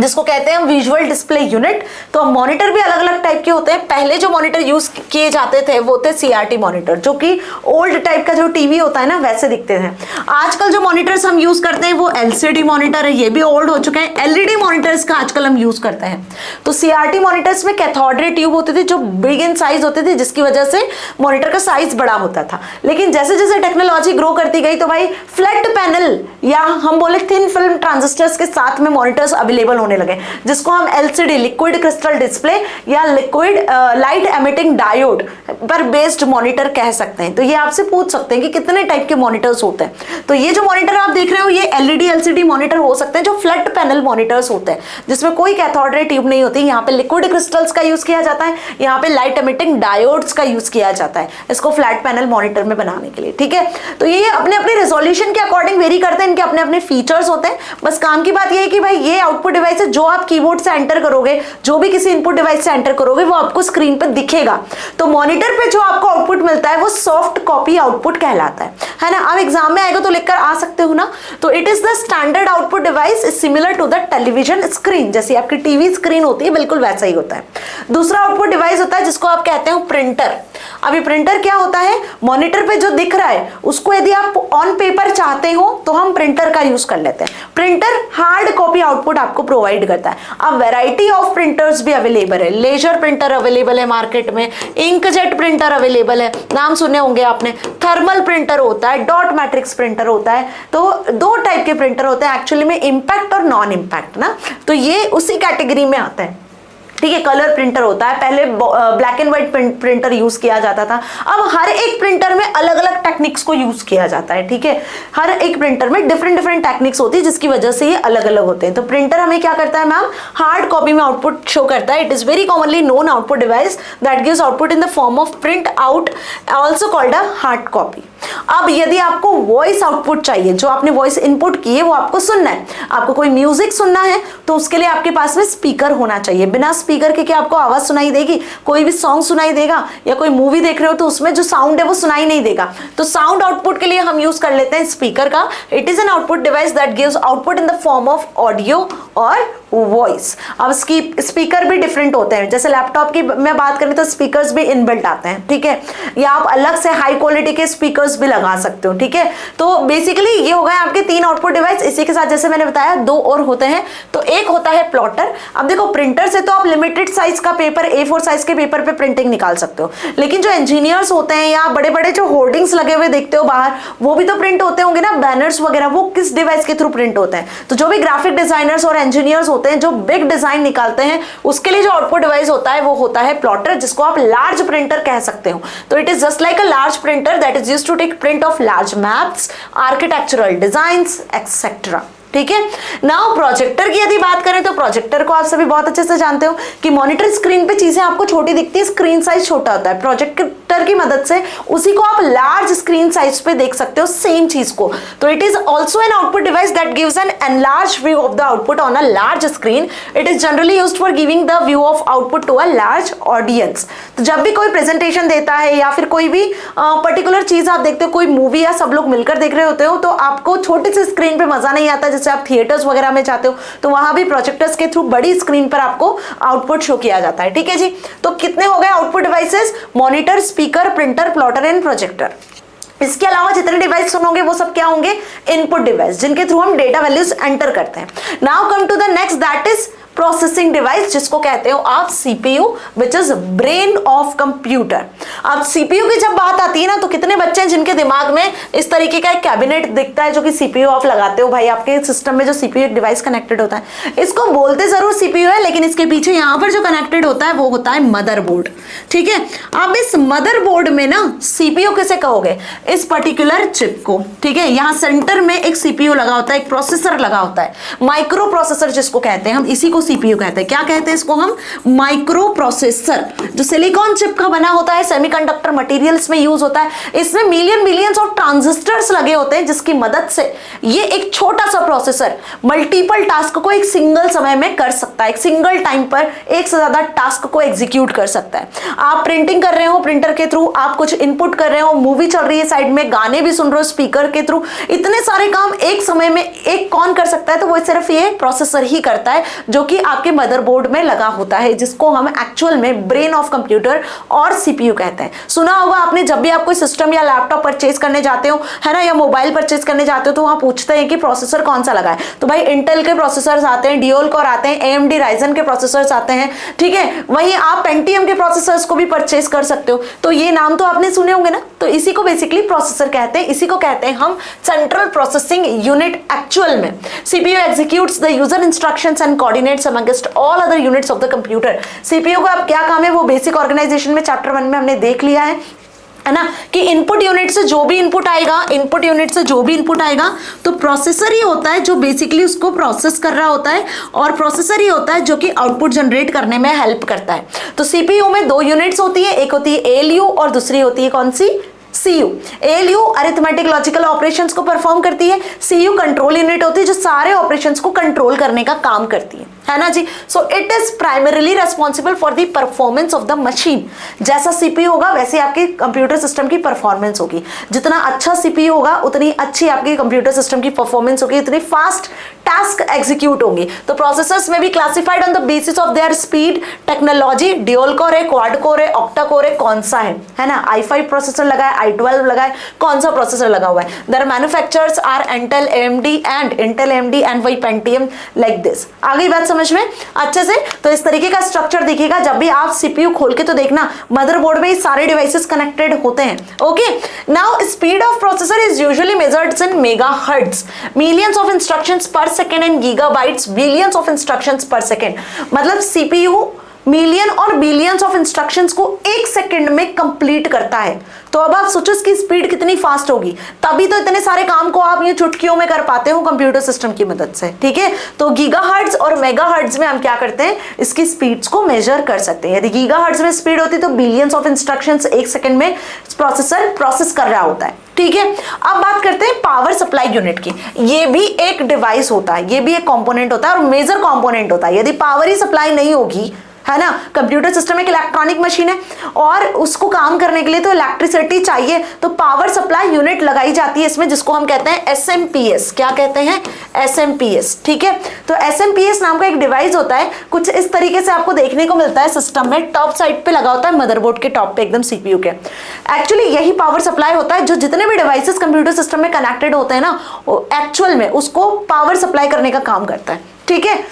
जिसको कहते हैं विजुअल डिस्प्ले यूनिट। तो मॉनिटर भी अलग अलग टाइप के होते हैं। पहले जो मॉनिटर यूज किए जाते थे वो थे CRT मॉनिटर, जो कि ओल्ड टाइप का जो टीवी होता है ना वैसे दिखते थे। आजकल जो मॉनिटर्स हम यूज करते हैं वो LCD मॉनिटर है, ये भी ओल्ड हो चुके हैं। LED मॉनिटर्स का आजकल हम यूज करते हैं। तो CRT मॉनिटर्स में कैथोड रे ट्यूब होते थे जो बिग इन साइज होते थे, जिसकी वजह से मॉनिटर का साइज बड़ा होता था। लेकिन जैसे जैसे टेक्नोलॉजी ग्रो करती गई तो भाई फ्लैट पैनल या हम बोले थिन फिल्म ट्रांजिस्टर्स के साथ में मॉनिटर्स अवेलेबल होने लगे, जिसको हम LCD, लिक्विड क्रिस्टल डिस्प्ले, या लिक्विड लाइट एमिटिंग डायोड पर बेस्ड मॉनिटर कह सकते हैं। तो ये आपसे पूछ सकते हैं कि कितने टाइप के मॉनिटर्स होते हैं। तो ये जो मॉनिटर आप देख रहे हो ये LED, LCD मॉनिटर हो सकते हैं, जो फ्लैट पैनल मॉनिटर्स होते हैं, जिसमें कोई कैथोड रे ट्यूब नहीं होती। यहाँ पे लिक्विड क्रिस्टल्स का यूज किया जाता है, यहाँ पे लाइट एमिटिंग डायोड्स का यूज किया जाता है इसको फ्लैट पैनल मॉनिटर में बनाने के लिए। ठीक है, तो ये अपने अपने रेजोल्यूशन के अकॉर्डिंग वेरी करते हैं, इनके अपने अपने फीचर्स होते हैं। बस काम की बात ये है कि भाई ये आउटपुट डिवाइस है, जो आप कीबोर्ड से एंटर करोगे, जो भी किसी इनपुट डिवाइस से एंटर करोगे वो आपको स्क्रीन पर दिखेगा। तो मॉनिटर पे जो आपको आउटपुट मिलता है वो सॉफ्ट कॉपी आउटपुट कहलाता है ना। अब एग्जाम में आएगा तो लिखकर आ सकते हो ना। तो it is the standard output device is similar to the television screen, जैसी आपकी टीवी स्क्रीन होती है बिल्कुल वैसा ही होता है। दूसरा आउटपुट डिवाइस होता है जिसको आप कहते हो प्रिंटर। अभी प्रिंटर क्या होता है, मॉनिटर पे जो दिख रहा है उसको यदि आप ऑन पेपर चाहते हो तो हम प्रिंटर का यूज कर लेते हैं। प्रिंटर हार्ड कॉपी आउटपुट आपको प्रोवाइड करता है। अब वैरायटी ऑफ प्रिंटर्स भी अवेलेबल है, लेजर प्रिंटर अवेलेबल है मार्केट में, इंकजेट प्रिंटर अवेलेबल है, नाम सुने होंगे आपने, थर्मल प्रिंटर होता है, डॉट मैट्रिक्स प्रिंटर होता है। तो 2 टाइप के प्रिंटर होते हैं एक्चुअली में, इम्पैक्ट और नॉन इम्पैक्ट ना। तो ये उसी कैटेगरी में आता है। ठीक है, कलर प्रिंटर होता है, पहले black and white printer use किया जाता था। अब हर एक प्रिंटर में अलग अलग टेक्निक्स को यूज किया जाता है। ठीक है, हर एक प्रिंटर में डिफरेंट टेक्निक्स होती है, जिसकी वजह से ये अलग अलग होते हैं। तो प्रिंटर हमें क्या करता है मैम, हार्ड कॉपी में आउटपुट शो करता है। It is very commonly known output device that gives output in the form of print out, also called a hard copy. अब यदि आपको वॉइस आउटपुट चाहिए, जो आपने वॉइस इनपुट की है वो आपको सुनना है, आपको कोई म्यूजिक सुनना है, तो उसके लिए आपके पास में स्पीकर होना चाहिए। बिना स्पीकर के क्या आपको आवाज सुनाई देगी? कोई भी सॉन्ग सुनाई देगा, या कोई मूवी देख रहे हो तो उसमें जो साउंड है वो सुनाई नहीं देगा। तो साउंड आउटपुट के लिए हम यूज कर लेते हैं स्पीकर का। It is an output device that gives output in the form of audio और वॉइस। अब स्पीकर भी डिफरेंट होते हैं, जैसे लैपटॉप की मैं बात करें तो स्पीकर्स भी इनबिल्ट आते हैं। ठीक है, या आप अलग से हाई क्वालिटी के स्पीकर्स भी लगा सकते हो, ठीक है। तो बेसिकली ये हो गए आपके 3 आउटपुट डिवाइस। इसी के साथ जैसे मैंने बताया 2 और होते हैं। तो एक होता है प्लॉटर। अब देखो प्रिंटर से तो आप लिमिटेड साइज का पेपर, A4 साइज के पेपर पे प्रिंटिंग निकाल सकते हो, लेकिन जो इंजीनियर्स होते हैं या बड़े बड़े जो होर्डिंग्स लगे हुए देखते हो बाहर, वो भी तो प्रिंट होते होंगे ना, बैनर्स वगैरह, वो किस डिवाइस के थ्रू प्रिंट होते हैं। तो जो भी ग्राफिक डिजाइनर्स और इंजीनियर्स होते हैं जो बिग डिजाइन निकालते हैं, उसके लिए जो आउटपुट डिवाइस होता है वो होता है प्लॉटर, जिसको आप लार्ज प्रिंटर कह सकते हो। तो it is just like a large printer that is used to take print of large maps, architectural designs etcetera, ठीक है। नाउ प्रोजेक्टर की यदि बात करें तो प्रोजेक्टर को आप सभी बहुत अच्छे से जानते हो कि मॉनिटर स्क्रीन पे चीजें आपको छोटी दिखती है, स्क्रीन साइज छोटा होता है। प्रोजेक्टर की मदद से उसी को आप लार्ज स्क्रीन साइज पे देख सकते हो, सेम चीज को। तो it is also an output device that gives an enlarge view of the output on a large screen. It is generally used for giving the view of output to a large audience. तो जब भी कोई presentation देता है या फिर कोई भी पर्टिकुलर चीज आप देखते हो, कोई मूवी या सब लोग मिलकर देख रहे होते हो, तो आपको छोटी सी स्क्रीन पे मजा नहीं आता। जैसे आप थिएटर्स वगैरह में जाते हो तो वहां भी प्रोजेक्टर्स के थ्रू बड़ी स्क्रीन पर आपको आउटपुट शो किया जाता है, ठीक है जी। तो कितने हो गए output devices? Monitor, speaker, printer, plotter and projector. इसके अलावा जितने डिवाइस सुनोगे वो सब क्या होंगे? इनपुट डिवाइस, जिनके थ्रू हम डेटा वैल्यूज एंटर करते हैं। Now come to the next, that is processing device, जिसको कहते हो आप CPU, which is brain of computer. अब सीपीयू की जब बात आती है ना, तो कितने बच्चे हैं जिनके दिमाग में इस तरीके का एक कैबिनेट दिखता है जो कि सीपीयू आप लगाते हो भाई आपके सिस्टम में, जो सीपीयू एक डिवाइस कनेक्टेड होता है। इसको बोलते जरूर सीपीयू है, लेकिन इसके पीछे यहाँ पर जो कनेक्टेड होता है वो होता है मदरबोर्ड, ठीक है। अब इस मदरबोर्ड में ना सीपीयू किसे कहोगे? इस पर्टिकुलर चिप को, ठीक है। यहाँ सेंटर में एक सीपीयू लगा होता है, एक प्रोसेसर लगा होता है, माइक्रो प्रोसेसर जिसको कहते हैं हम, इसी को सीपीयू कहते हैं। क्या कहते हैं इसको हम? माइक्रो प्रोसेसर, जो सिलिकॉन चिप का बना होता है, सेमीकंडक्टर मटेरियल्स में यूज होता है। इसमें मिलियंस ऑफ ट्रांजिस्टर्स लगे होते हैं, जिसकी मदद से ये एक छोटा सा प्रोसेसर मल्टीपल टास्क को एक सिंगल समय में कर सकता है, एक सिंगल टाइम पर एक से ज्यादा टास्क को एग्जीक्यूट कर सकता है। आप प्रिंटिंग कर रहे हो, प्रिंटर के थ्रू आप कुछ इनपुट कर रहे हो, मूवी चल रही है साइड में, गाने भी सुन रहे हो स्पीकर के थ्रू, इतने सारे काम एक समय में एक कौन कर सकता है? तो वो सिर्फ ये प्रोसेसर ही करता है, जो कि आपके मदरबोर्ड में लगा होता है, जिसको हम एक्चुअल में ब्रेन ऑफ कंप्यूटर और सीपीयू कहते हैं। सुना होगा आपने, जब भी आप कोई सिस्टम या लैपटॉप परचेज करने जाते हो, है ना, या मोबाइल परचेज करने जाते हो, तो वहां पूछते हैं कि प्रोसेसर कौन सा लगा है। तो भाई इंटेल के प्रोसेसर्स आते हैं, ड्यूल कोर आते हैं, AMD राइजन के प्रोसेसर्स आते हैं, ठीक है। वहीं आप पेंटियम के प्रोसेसर्स को भी परचेज कर सकते हो। तो ये नाम तो आपने सुने होंगे ना। तो इसी को बेसिकली प्रोसेसर कहते हैं, इसी को कहते हैं हम सेंट्रल प्रोसेसिंग यूनिट। एक्चुअल में CPU executes the user instructions and coordinates amongst all other units of the computer. CPU का अब क्या काम है वो बेसिक ऑर्गेनाइजेशन में चैप्टर 1 में हमने देख लिया है ना, कि इनपुट यूनिट से जो भी इनपुट आएगा, तो प्रोसेसर ही होता है जो बेसिकली उसको प्रोसेस कर रहा होता है, और प्रोसेसर ही होता है जो कि आउटपुट जनरेट करने में हेल्प करता है। तो सीपीयू में 2 यूनिट्स होती है, एक होती है ALU और दूसरी होती है कौन सी? CU। ALU arithmetic logical operations को परफॉर्म करती है, CU कंट्रोल यूनिट होती है जो सारे ऑपरेशंस को कंट्रोल करने का काम करती है ना जी। So it is primarily responsible for the performance of the machine. जैसा सीपीयू होगा वैसे आपके कंप्यूटर सिस्टम की परफॉर्मेंस होगी। जितना अच्छा सीपीयू होगा उतनी अच्छी आपकी कंप्यूटर सिस्टम की परफॉर्मेंस होगी, उतनी फास्ट टास्क एग्जीक्यूट होंगी। तो प्रोसेसर्स में भी classified on the basis of their speed, technology, dual core है, क्वाड कोर है, ऑक्टा कोर है, कौन सा है ना, i5 प्रोसेसर लगा है, i12 लगा है, कौन सा प्रोसेसर लगा हुआ है। There manufacturers are Intel AMD and वही पेंटियम लाइक दिस। आ गई बात समझ में अच्छे से? तो इस तरीके का स्ट्रक्चर दिखेगा जब भी आप सीपीयू खोल के तो देखना, मदरबोर्ड में सारे डिवाइसेस कनेक्टेड होते हैं। Okay, now speed of processor is usually measured in megahertz, millions of instructions per second and gigabytes, billions of instructions per second. मतलब सीपीयू मिलियन और बिलियंस ऑफ इंस्ट्रक्शंस को 1 सेकंड में complete करता है। तो अब आप सोचो इसकी स्पीड कितनी फास्ट होगी, तभी तो इतने सारे काम को आप ये चुटकियों में कर पाते हो कंप्यूटर सिस्टम की मदद से, ठीक है। तो गीगाहर्ट्ज और मेगाहर्ट्ज में हम क्या करते हैं, इसकी स्पीड्स को मेजर कर सकते हैं। यदि गीगाहर्ट्ज में स्पीड होती तो बिलियंस ऑफ इंस्ट्रक्शंस 1 सेकंड में प्रोसेसर प्रोसेस कर रहा होता है, ठीक है। अब बात करते हैं पावर सप्लाई यूनिट की। ये भी एक डिवाइस होता है, ये भी एक कंपोनेंट होता है और मेजर कंपोनेंट होता है। यदि पावर ही सप्लाई नहीं होगी है ना। कंप्यूटर सिस्टम एक इलेक्ट्रॉनिक मशीन है और उसको काम करने के लिए तो इलेक्ट्रिसिटी चाहिए, तो पावर सप्लाई यूनिट लगाई जाती है इसमें, जिसको हम कहते हैं एसएमपीएस। क्या कहते हैं? एसएमपीएस। ठीक है, तो एसएमपीएस नाम का एक डिवाइस होता है, कुछ इस तरीके से आपको देखने को मिलता है सिस्टम में, टॉप साइड पे लगा होता है मदरबोर्ड के टॉप पे एकदम सीपीयू के। एक्चुअली यही पावर सप्लाई होता है, जो जितने भी डिवाइसेस कंप्यूटर सिस्टम में कनेक्टेड होते हैं ना, वो एक्चुअल में उसको पावर सप्लाई करने का काम करता है। ठीक है,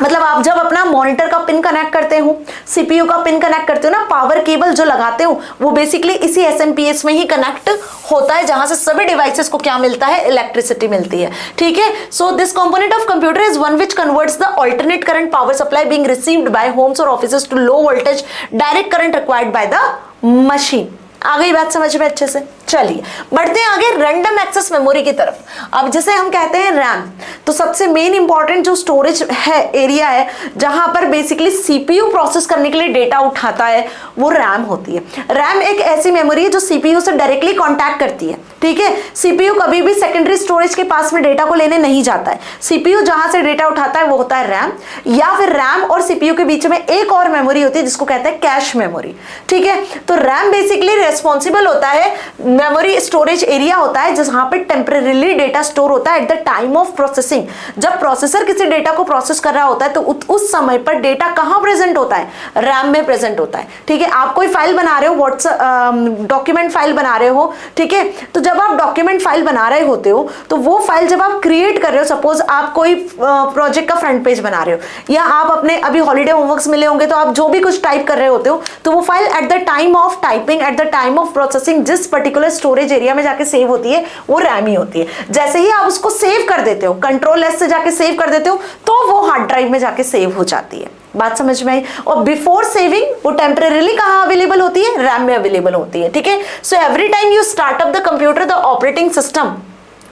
मतलब आप जब अपना मॉनिटर का पिन कनेक्ट करते हो, सीपीयू का पिन कनेक्ट करते हो ना, पावर केबल जो लगाते हो वो बेसिकली इसी एसएमपीएस में ही कनेक्ट होता है, जहां से सभी डिवाइसेस को क्या मिलता है? इलेक्ट्रिसिटी मिलती है। ठीक है, so this component of computer is one which converts the alternate current power supply being received by homes और offices to low voltage direct current required by the machine. आ गई बात समझ में अच्छे से? चलिए बढ़ते हैं आगे रैंडम एक्सेस मेमोरी की तरफ। अब जैसे हम कहते हैं रैम, तो सबसे मेन इंपॉर्टेंट जो स्टोरेज है एरिया है, जहां पर बेसिकली सीपीयू प्रोसेस करने के लिए डेटा उठाता है, वो रैम होती है। रैम एक ऐसी मेमोरी है जो सीपीयू से डायरेक्टली कांटेक्ट करती है। ठीक है, सीपीयू कभी भी सेकेंडरी स्टोरेज के पास में डेटा को लेने नहीं जाता है। सीपीयू जहां से डेटा उठाता है वो होता है रैम, या फिर रैम और सीपीयू के बीच में एक और मेमोरी होती है जिसको कहते हैं कैश मेमोरी। ठीक है, तो रैम बेसिकली रेस्पॉन्सिबल होता है, मेमोरी स्टोरेज एरिया होता है जहां पे टेम्परेरीली डेटा स्टोर होता है at the time of processing. जब प्रोसेसर किसी डेटा को प्रोसेस कर रहा होता है तो उस समय पर डेटा कहां प्रेजेंट होता है? रैम में प्रेजेंट होता है। ठीक है, आप कोई फाइल बना रहे हो, व्हाट्सएप डॉक्यूमेंट फाइल बना रहे हो, ठीक है, तो जब आप डॉक्यूमेंट फाइल बना रहे होते हो तो वो फाइल जब आप क्रिएट कर रहे हो, सपोज आप कोई प्रोजेक्ट का फ्रंट पेज बना रहे हो, या आप अपने अभी हॉलीडे होमवर्क्स मिले होंगे तो आप जो भी कुछ टाइप कर रहे होते हो, तो वो file at the time of typing, at the time of processing जिस पर्टिकुलर स्टोरेज एरिया में जाके सेव होती है वो रैम ही होती है। जैसे ही आप उसको सेव कर देते हो, कंट्रोल एस से जाके सेव कर देते हो, तो वो हार्ड ड्राइव में जाके सेव हो जाती है। बात समझ में आई? और बिफोर सेविंग वो टेम्परेरीली कहां अवेलेबल होती है? रैम में अवेलेबल होती है। ठीक है, so every time you start up the computer, the operating system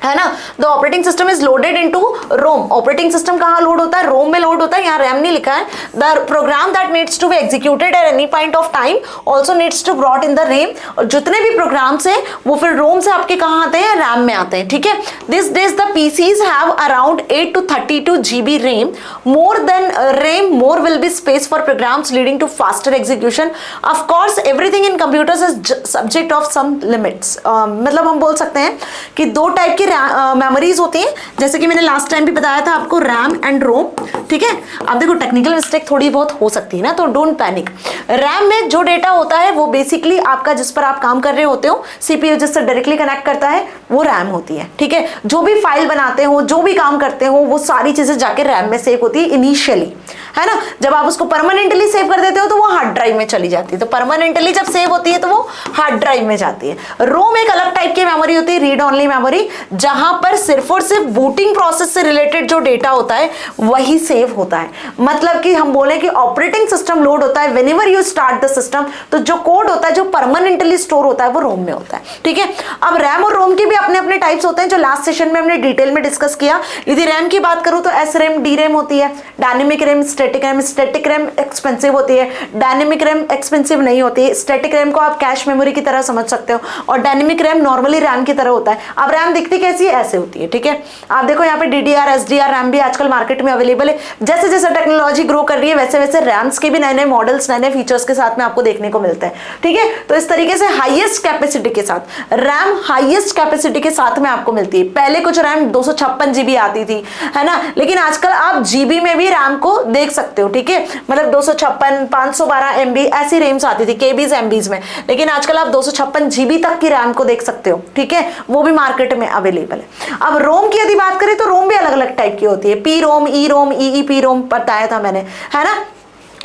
है ना, the operating system is loaded into ROM. Operating system कहां लोड होता है? रोम में लोड होता है, यहाँ रैम नहीं लिखा है। The program that needs to be executed at any point of time also needs to brought in the RAM. और जितने भी प्रोग्राम्स हैं वो फिर रोम से आपके कहां आते हैं? रैम में आते हैं। ठीक है, this days the PCs have around 8 to 32 GB RAM. More than RAM, more will be space for programs leading to faster execution. Of course everything in computers is subject of some limits. मतलब हम बोल सकते हैं कि दो type की memories होती हैं, जैसे कि मैंने लास्ट टाइम भी बताया था आपको, रैम एंड रोम। ठीक है, अब देखो टेक्निकल मिस्टेक थोड़ी बहुत हो सकती है ना, तो डोंट पैनिक। रैम में जो डेटा होता है वो बेसिकली आपका, जिस पर आप काम कर रहे होते हो, सीपीयू जिससे डायरेक्टली कनेक्ट करता है, वो रैम होती है। ठीक है, जो भी फाइल बनाते हो, जो भी काम करते हो, वो सारी चीजें जाके रैम में सेव होती है इनिशियली, है ना। जब आप उसको परमानेंटली सेव कर देते हो तो वो हार्ड ड्राइव में चली जाती है, तो परमानेंटली जब सेव होती है तो वो हार्ड ड्राइव में जाती है। रोम एक अलग टाइप की मेमोरी होती है, रीड ओनली मेमोरी, जहां पर सिर्फ और सिर्फ बूटिंग प्रोसेस से रिलेटेड जो डेटा होता है वही सेव होता है। मतलब कि हम बोले कि ऑपरेटिंग सिस्टम लोड होता है whenever you start the system, तो जो कोड होता है जो परमानेंटली स्टोर होता है वो रोम में होता है। ठीक है, अब रैम और रोम के भी अपने अपने टाइप्स होते हैं, जो लास्ट सेशन में हमने डिटेल में डिस्कस किया। यदि रैम की बात करूं तो एस रैम, डी रैम होती है, dynamic RAM, static RAM. Static RAM expensive होती है, डायनेमिक रैम एक्सपेंसिव नहीं होती है। स्टैटिक रैम को आप कैश मेमोरी की तरह समझ सकते हो, और डायनेमिक रैम नॉर्मली रैम की तरह होता है। अब रैम दिखती कैसी है? ऐसे होती है। ठीक है, आप देखो यहाँ पे DDR, SDR रैम भी आजकल मार्केट में अवेलेबल है। जैसे जैसे टेक्नोलॉजी ग्रो कर रही है वैसे वैसे रैम्स के भी नए नए मॉडल्स, नए नए फीचर्स के साथ में आपको देखने को मिलते हैं। ठीक है, तो इस तरीके से हाईएस्ट कैपेसिटी के साथ रैम, हाईएस्ट कैपेसिटी के साथ में आपको मिलती है। पहले कुछ रैम 256 GB आती थी, है ना, लेकिन आजकल आप GB में भी रैम को देख सकते हो। ठीक है, मतलब 256, 512 MB ऐसी रैम्स आती थी, KBs MBs में, लेकिन आजकल आप 256 GB तक की रैम को देख सकते हो। ठीक है, वो भी मार्केट में अवेलेबल है। अब रोम की यदि बात करें तो रोम भी अलग अलग टाइप की होती है, पी रोम, ई रोम, EEP रोम बताया था मैंने, है ना।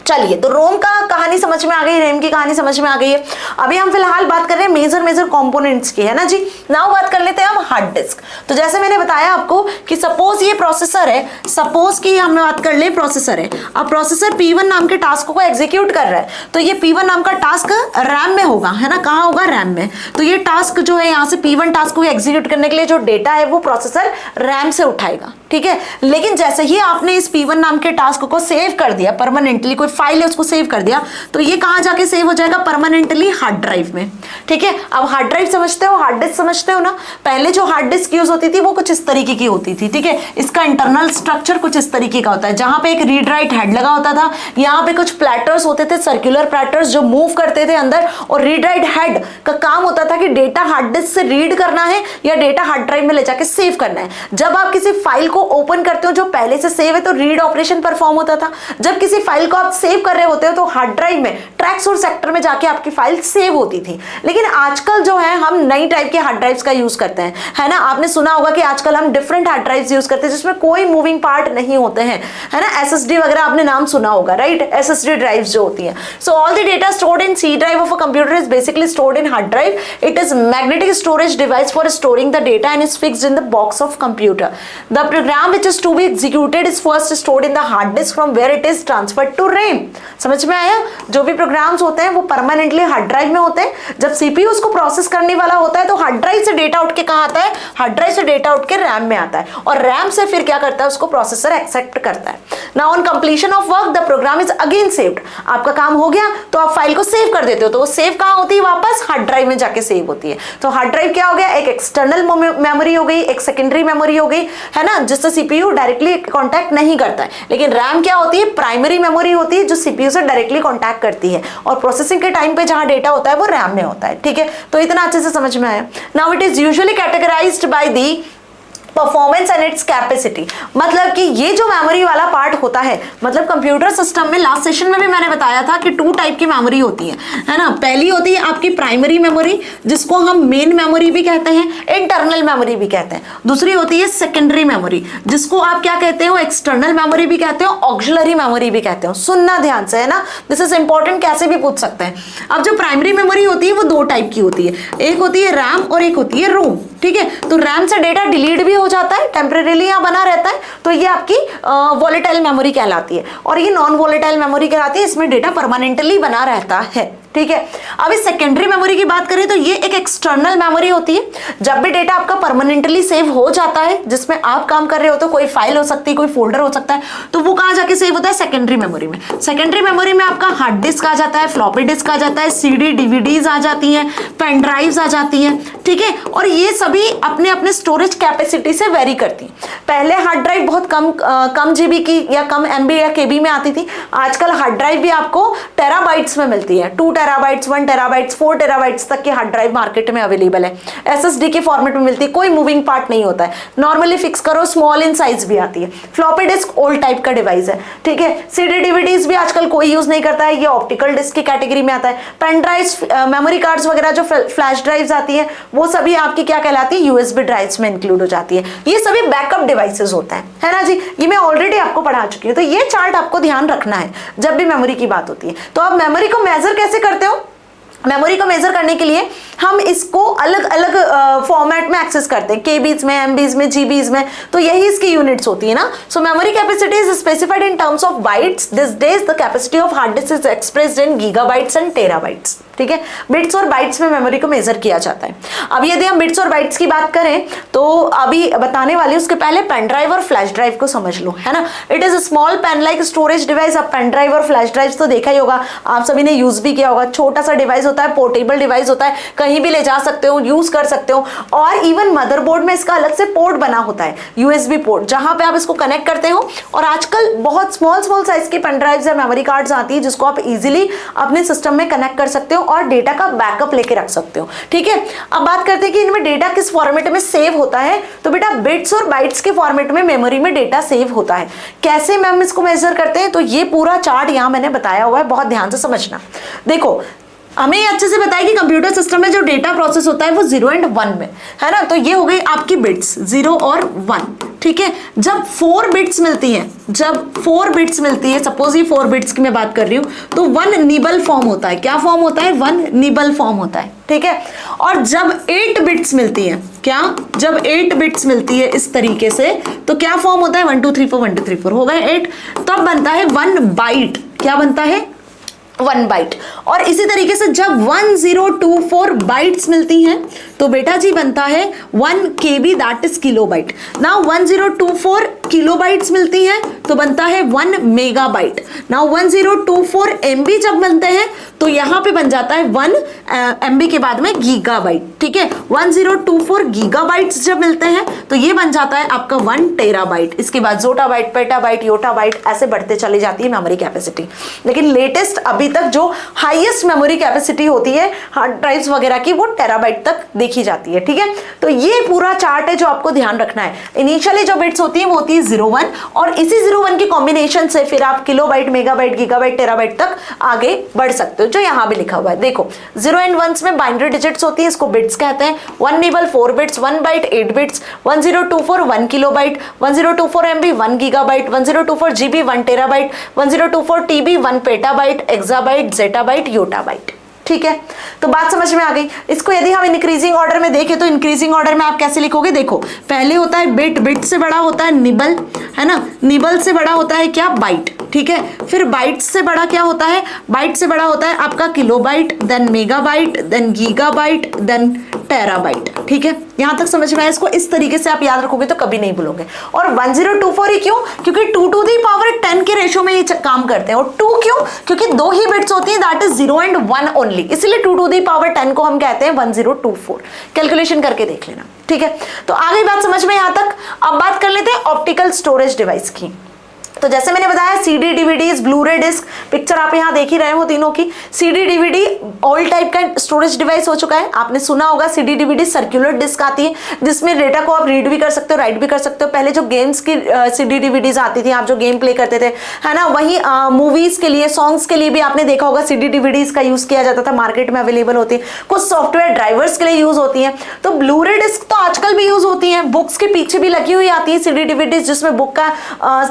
चलिए, तो रोम का कहानी समझ में आ गई, रैम की कहानी समझ में आ गई है। अभी हम फिलहाल बात कर रहे हैं मेजर कंपोनेंट्स की, है ना जी। नाउ बात कर लेते हैं हम हार्ड डिस्क। तो जैसे मैंने बताया आपको कि सपोज ये प्रोसेसर है, सपोज कि हम बात कर ले प्रोसेसर है। अब प्रोसेसर P1 नाम के टास्क को एग्जीक्यूट कर रहा है, तो ये P1 नाम का टास्क रैम में होगा, है ना। कहाँ होगा? रैम में। तो ये टास्क जो है यहाँ से P1 टास्क को एग्जीक्यूट करने के लिए जो डेटा है वो प्रोसेसर रैम से उठाएगा। ठीक है। लेकिन जैसे ही आपने इस P1 नाम के टास्क को सेव कर दिया परमानेंटली, कोई फाइल है उसको सेव कर दिया, तो ये कहाँ जाके सेव हो जाएगा परमानेंटली, हार्ड ड्राइव में, ठीक है। अब हार्ड ड्राइव समझते हो, हार्ड डिस्क समझते हो ना। पहले जो हार्ड डिस्क यूज होती थी वो कुछ इस तरीके की होती थी, ठीक है। इसका इंटरनल स्ट्रक्चर कुछ इस तरीके का होता है, जहां पे एक रीड राइट हेड लगा होता था, यहाँ पे कुछ प्लेटर्स होते थे, सर्कुलर प्लेटर्स जो मूव करते थे अंदर, और रीड राइट हेड का काम होता था कि डेटा हार्ड डिस्क से रीड करना है या डेटा हार्ड ड्राइव में ले जाके सेव करना है। जब आप किसी फाइल को ओपन करते हो जो पहले से सेव है तो रीड ऑपरेशन परफॉर्म होता था। जब किसी फाइल को आप सेव कर रहे होते हो तो हार्ड ड्राइव में ट्रैक्स और सेक्टर में जाके आपकी फाइल सेव होती थी। लेकिन आजकल जो है हम नई टाइप के हार्ड ड्राइव्स का यूज करते हैं, है ना। आपने सुना होगा कि आजकल हम डिफरेंट हार्ड ड्राइव्स यूज करते हैं जिसमें कोई मूविंग पार्ट नहीं होते हैं, है ना। एसएसडी वगैरह आपने नाम सुना होगा, राइट। एसएसडी ड्राइव्स जो होती हैं। So all the data stored in C drive of a computer is basically stored in hard drive. It is magnetic storage device for storing the data and is fixed in the box of computer. The program which is to be executed is first stored in the hard disk from where it is transferred to RAM. समझ में आया? जो भी programmes होते हैं वो permanently hard drive में होते हैं। जब सीपीयू उसको प्रोसेस करने वाला होता है तो हार्ड ड्राइव से डेटा उठ के कहाँ आता है? हार्ड ड्राइव से डेटा उठ के रैम में आता है और रैम से फिर क्या करता है? उसको प्रोसेसर एक्सेप्ट करता है। Now on completion of work the program is again saved. आपका काम हो गया तो आप फाइल को सेव कर देते हो, तो वो सेव कहाँ होती है? वापस हार्ड ड्राइव में जाके सेव होती है। तो हार्ड ड्राइव क्या हो गया? एक एक्सटर्नल मेमोरी हो गई, एक सेकेंडरी मेमोरी हो गई, है ना, जिससे सीपीयू डायरेक्टली कांटेक्ट नहीं करता है। लेकिन रैम क्या होती है? प्राइमरी मेमोरी होती है जो सीपीयू से डायरेक्टली कांटेक्ट करती है और प्रोसेसिंग के टाइम पे जहां डेटा होता है वो रैम में होता है। ठीक है, तो इतना अच्छे से समझ में आया। Now it is usually categorised by the performance and its capacity. मतलब कि ये जो मेमोरी वाला पार्ट होता है, मतलब कंप्यूटर सिस्टम में लास्ट सेशन में भी मैंने बताया था कि 2 टाइप की मेमोरी होती है ना। पहली होती है आपकी प्राइमरी मेमोरी जिसको हम मेन मेमोरी भी कहते हैं, इंटरनल मेमोरी भी कहते हैं। दूसरी होती है सेकेंडरी मेमोरी जिसको आप क्या कहते हो? एक्सटर्नल मेमोरी भी कहते हो, ऑक्सिलरी मेमोरी भी कहते हो। सुनना ध्यान से, है ना, दिस इज इंपॉर्टेंट, कैसे भी पूछ सकते हैं। अब जो प्राइमरी मेमोरी होती है वो 2 टाइप की होती है, एक होती है रैम और एक होती है रोम। ठीक है, तो रैम से डेटा डिलीट भी हो जाता है, टेम्परेरीली यहाँ बना रहता है, तो ये आपकी वोलेटाइल मेमोरी कहलाती है। और ये नॉन वोलेटाइल मेमोरी कहलाती है, इसमें डेटा परमानेंटली बना रहता है। ठीक है, अब इस सेकेंडरी मेमोरी की बात करें तो ये एक एक्सटर्नल मेमोरी होती है। जब भी डेटा आपका परमानेंटली सेव हो जाता है, जिसमें आप काम कर रहे हो, तो कोई फाइल हो सकती है, कोई फोल्डर हो सकता है, तो वो कहाँ जाके सेव होता है? सेकेंडरी मेमोरी में। सेकेंडरी मेमोरी में आपका हार्ड डिस्क आ जाता है, फ्लॉपी डिस्क आ जाता है, सीडी डीवीडीज आ जाती हैं, पेन ड्राइव्स आ जाती हैं। ठीक है, और ये सभी अपने अपने स्टोरेज कैपेसिटी से वेरी करती हैं। पहले हार्ड ड्राइव बहुत कम जीबी की या कम एमबी या केबी में आती थी। आजकल हार्ड ड्राइव भी आपको टेराबाइट्स में मिलती है, 2 टेराबाइट्स, 1 टेराबाइट्स, 4 टेराबाइट्स तक की हार्ड ड्राइव मार्केट में अवेलेबल है। एसएसडी के फॉर्मेट में मिलती है, कोई मूविंग पार्ट नहीं होता है, नॉर्मली फिक्स करो, स्मॉल इन साइज भी आती है। फ्लॉपी डिस्क ओल्ड टाइप का डिवाइस है। ठीक है, सीडी डीवीडीज भी आजकल कोई यूज नहीं करता है, ये ऑप्टिकल डिस्क की कैटेगरी में आता है। पेन ड्राइव्स, मेमोरी कार्ड्स वगैरह जो फ्लैश ड्राइव्स आती है वो सभी आपकी क्या कहलाती है? यूएसबी ड्राइव्स में इंक्लूड हो जाती है। ये सभी बैकअप डिवाइसेस होता है ना जी। ये मैं ऑलरेडी आपको पढ़ा चुकी हूँ, तो ये चार्ट आपको ध्यान रखना है जब भी मेमोरी की बात होती है। तो आप मेमोरी को मेजर कैसे करते हो? मेमोरी को मेजर करने के लिए हम इसको अलग अलग फॉर्मेट में एक्सेस करते हैं, केबीज में, एमबीज में, जीबीज में, तो यही इसकी यूनिट्स होती है ना। So memory capacity is specified in terms of bytes. This days the capacity of hard disk is expressed in gigabytes and terabytes. ठीक है, बिट्स और बाइट्स में मेमोरी को मेजर किया जाता है। अब यदि हम बिट्स और बाइट्स की बात करें तो अभी बताने वाली, उसके पहले पेन ड्राइव और फ्लैश ड्राइव को समझ लो, है ना। It is a small pen like storage device. अब पेन ड्राइव और फ्लैश ड्राइव तो देखा ही होगा, आप सभी ने यूज भी किया होगा। छोटा सा डिवाइस होता है, पोर्टेबल डिवाइस होता है, कहीं भी ले जा सकते हो, यूज कर सकते हो। और इवन मदरबोर्ड में इसका अलग से पोर्ट बना होता है, यूएसबी पोर्ट, जहां पे आप इसको कनेक्ट करते हो। और आजकल बहुत स्मॉल साइज की पेन ड्राइव्स या मेमोरी कार्ड्स आती है जिसको आप इजीली अपने सिस्टम में कनेक्ट कर सकते हो और डेटा का बैकअप लेके रख सकते हो। ठीक है, अब बात करते हैं कि इनमें डेटा किस फॉर्मेट में सेव होता है। तो बेटा बिट्स और बाइट्स के फॉर्मेट में मेमोरी में डेटा सेव होता है। कैसे मैम इसको मेजर करते हैं? तो ये पूरा चार्ट यहां मैंने बताया हुआ है, बहुत ध्यान से समझना। देखो, हमें अच्छे से बताया कि कंप्यूटर सिस्टम में जो डेटा प्रोसेस होता है वो 0 और 1 में, है ना। तो ये हो गई आपकी बिट्स 0 और 1। ठीक है, जब 4 बिट्स मिलती है, सपोज ये 4 बिट्स की मैं बात कर रही हूं, तो 1 निबल फॉर्म होता है। क्या फॉर्म होता है? 1 निबल फॉर्म होता है। ठीक है, और जब 8 बिट्स मिलती है, जब 8 बिट्स मिलती है इस तरीके से, तो क्या फॉर्म होता है? 1 2 3 4 1 2 3 4 हो गए 8, तब बनता है 1 बाइट। क्या बनता है? 1 बाइट। और इसी तरीके से जब 1024 बाइट्स मिलती हैं तो बेटा जी बनता है 1 KB, that is kilobyte. Now 1024 kilobytes मिलती हैं तो बनता है 1 मेगाबाइट। नाउ 1024 MB जब बनते हैं तो यहां पे बन जाता है 1 MB के बाद में गीगाबाइट। ठीक है, 1024 गीगाबाइट्स जब मिलते हैं तो ये बन जाता है आपका 1 टेराबाइट। इसके बाद जोटाबाइट, पेटाबाइट, योटाबाइट ऐसे बढ़ते चली जाती है मेमोरी कैपेसिटी। लेकिन लेटेस्ट अभी तक जो हाईएस्ट मेमोरी कैपेसिटी होती है हार्ड ड्राइव्स वगैरह की वो टेराबाइट तक देखी जाती है। ठीक है, तो ये पूरा चार्ट है जो आपको ध्यान रखना है। इनिशियली जो बिट्स होती है वो होती है 01 और इसी 01 के कॉम्बिनेशन से फिर आप किलोबाइट, मेगाबाइट, गीगाबाइट, टेराबाइट तक आगे बढ़ सकते हो, जो यहां भी लिखा हुआ है। देखो 0 एंड 1 में बाइनरी डिजिट्स होती है, इसको बिट्स कहते हैं। 1 nibble 4 bits, 1 byte 8 bits, 1024 1 kilobyte, 1024 MB 1 gigabyte, 1024 GB 1 terabyte, 1024 TB 1 petabyte, exabyte, zettabyte, yottabyte. ठीक है, तो बात समझ में आ गई। इसको यदि हम इंक्रीजिंग ऑर्डर में देखें तो इंक्रीजिंग ऑर्डर में आप कैसे लिखोगे? देखो पहले होता है बिट, बिट से बड़ा होता है निबल, है ना, निबल से बड़ा होता है क्या? बाइट। ठीक है, फिर बाइट से बड़ा क्या होता है? बाइट से बड़ा होता है आपका kilobyte, then megabyte, then gigabyte, then terabyte. ठीक है, यहां तक समझ में आया? इसको इस तरीके से आप याद रखोगे तो कभी नहीं भूलोगे। और 1024 ही क्यों? क्योंकि 2 टू दी पावर 10 के रेशो में ये काम करते हैं। और 2 क्यों? क्योंकि 2 ही बिट्स होती हैं, दैट इज 0 एंड 1 ओनली, इसलिए 2 टू दी पावर 10 को हम कहते हैं 1024। कैलकुलेशन करके देख लेना। ठीक है, तो आ गई बात समझ में यहां तक। अब बात कर लेते हैं ऑप्टिकल स्टोरेज डिवाइस की। तो जैसे मैंने बताया CD, DVDs, Blu-ray disc, picture आप यहां देख ही रहे हो तीनों की। सीडी डीवीडी ऑल टाइप का स्टोरेज डिवाइस हो चुका है। आपने सुना होगा सीडी डीवीडी सर्कुलर डिस्क आती है जिसमें डेटा को आप रीड भी कर सकते हो, राइट भी कर सकते हो। पहले जो गेम्स की सीडी डीवीडीज आती थी, आप जो गेम प्ले करते थे, है ना, वही मूवीज के लिए, सॉन्ग्स के लिए भी आपने देखा होगा सीडी डीवीडीज का यूज किया जाता था, मार्केट में अवेलेबल होती है। कुछ सॉफ्टवेयर ड्राइवर्स के लिए यूज होती है। तो ब्लूरे डिस्क तो आजकल भी यूज होती है, बुक्स के पीछे भी लगी हुई आती है सीडी डीवीडीज, जिसमें बुक का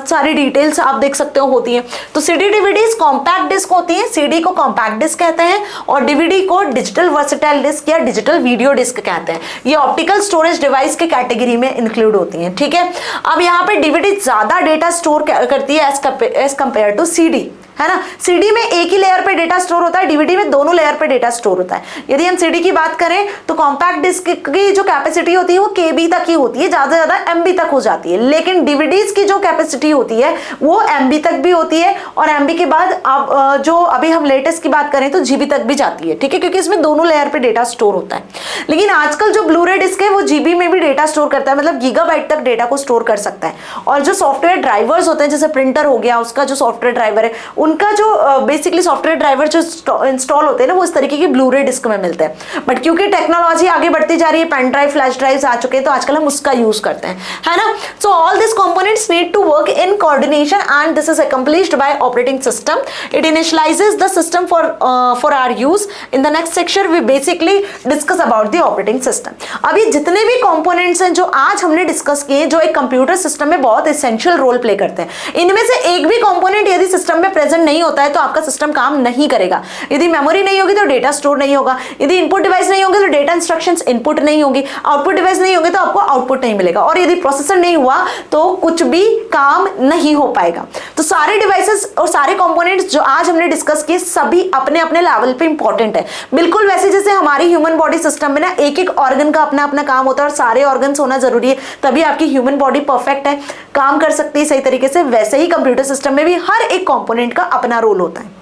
सारी डिटेल्स आप देख सकते हो होती है। तो सीडी डीवीडीज कॉम्पैक्ट डिस्क होती है, सीडी को कॉम्पैक्ट डिस्क कहते हैं और डीवीडी को डिजिटल वर्सेटाइल डिस्क या डिजिटल वीडियो डिस्क कहते हैं। ये ऑप्टिकल स्टोरेज डिवाइस के कैटेगरी में इंक्लूड होती हैं। ठीक है, अब यहाँ पे डीवीडी ज्यादा डेटा स्टोर करती है एज कंपेयर टू सीडी, है ना। सीडी में एक ही लेयर पे डेटा स्टोर होता है, डीवीडी में दोनों लेयर पे डेटा स्टोर होता है। यदि हम सीडी की बात करें तो कॉम्पैक्ट डिस्क की जो कैपेसिटी होती है वो केबी तक ही होती है, ज्यादा से ज्यादा एमबी तक हो जाती है। लेकिन डीवीडीज की जो कैपेसिटी होती है वो एमबी तक भी होती है और एमबी के बाद अब जो अभी हम लेटेस्ट की बात करें तो जीबी तक भी जाती है। ठीक है, क्योंकि इसमें दोनों लेयर पे डेटा स्टोर होता है। लेकिन आजकल जो ब्लूरे डिस्क है वो जीबी में भी डेटा स्टोर करता है, मतलब गीगाबाइट तक डेटा को स्टोर कर सकता है। और जो सॉफ्टवेयर ड्राइवर्स होते हैं, जैसे प्रिंटर हो गया, उसका जो सॉफ्टवेयर ड्राइवर है, उनका जो बेसिकली सॉफ्टवेयर ड्राइवर जो इंस्टॉल होते हैं ना, वो इस तरीके की ब्लूरे डिस्क में मिलते हैं। बट क्योंकि टेक्नोलॉजी आगे बढ़ती जा रही है, पेन ड्राइव, फ्लैश ड्राइव्स आ चुके हैं, तो आजकल हम उसका यूज करते हैं, है ना। So all this components need to work in coordination and this is accomplished by operating system. It initialises the system for our use. In the next section we basically discuss about the operating system. अभी जितने भी components हैं जो आज हमने discuss किए, जो एक कंप्यूटर सिस्टम में बहुत एसेंशियल रोल प्ले करते हैं, इनमें से एक भी कंपोनेंट यदि सिस्टम में प्रेजेंट नहीं होता है तो आपका सिस्टम काम नहीं करेगा। यदि मेमोरी नहीं होगी तो डेटा स्टोर नहीं होगा, यदि इनपुट डिवाइस नहीं होंगे तो डेटा इंस्ट्रक्शंस इनपुट नहीं होगी, आउटपुट डिवाइस नहीं होंगे तो आपको आउटपुट नहीं मिलेगा, और यदि प्रोसेसर नहीं हुआ तो कुछ भी काम नहीं हो पाएगा। तो सारे डिवाइसेस और सारे कंपोनेंट्स जो आज हमने डिस्कस किए सभी अपने अपने लेवल पे इंपॉर्टेंट है। बिल्कुल वैसे जैसे हमारी ह्यूमन बॉडी सिस्टम में ना एक एक ऑर्गन का अपना अपना काम होता है और सारे ऑर्गन्स होना जरूरी है, तभी आपकी ह्यूमन बॉडी परफेक्ट है, काम कर सकती है सही तरीके से, वैसे ही कंप्यूटर सिस्टम में भी हर एक कंपोनेंट का अपना रोल होता है।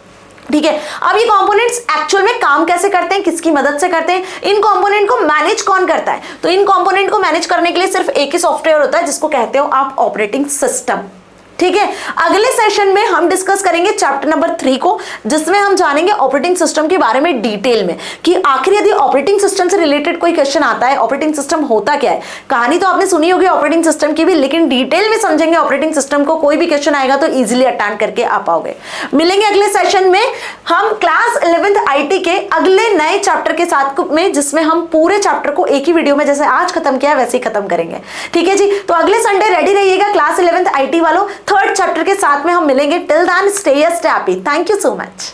ठीक है, अब ये कंपोनेंट्स एक्चुअल में काम कैसे करते हैं, किसकी मदद से करते हैं, इन कंपोनेंट को मैनेज कौन करता है? तो इन कंपोनेंट को मैनेज करने के लिए सिर्फ एक ही सॉफ्टवेयर होता है जिसको कहते हो आप ऑपरेटिंग सिस्टम। ठीक है, अगले सेशन में हम डिस्कस करेंगे चैप्टर नंबर 3 को, जिसमें हम जानेंगे ऑपरेटिंग सिस्टम के बारे में डिटेल में, कि आखिर यदि ऑपरेटिंग सिस्टम से रिलेटेड कोई क्वेश्चन आता है, ऑपरेटिंग सिस्टम होता क्या है। कहानी तो आपने सुनी होगी ऑपरेटिंग सिस्टम की भी, लेकिन डिटेल में समझेंगे ऑपरेटिंग सिस्टम को, कोई भी क्वेश्चन आएगा तो इजीली अटेंड करके आ पाओगे। मिलेंगे अगले सेशन में हम क्लास 11th IT के अगले नए चैप्टर के साथ में, जिसमें हम पूरे चैप्टर को एक ही वीडियो में जैसे आज खत्म किया वैसे ही खत्म करेंगे। ठीक है जी, तो अगले संडे रेडी रहिएगा क्लास 11th IT वालों, 3rd चैप्टर के साथ में हम मिलेंगे। Till then stay happy. Thank you so much.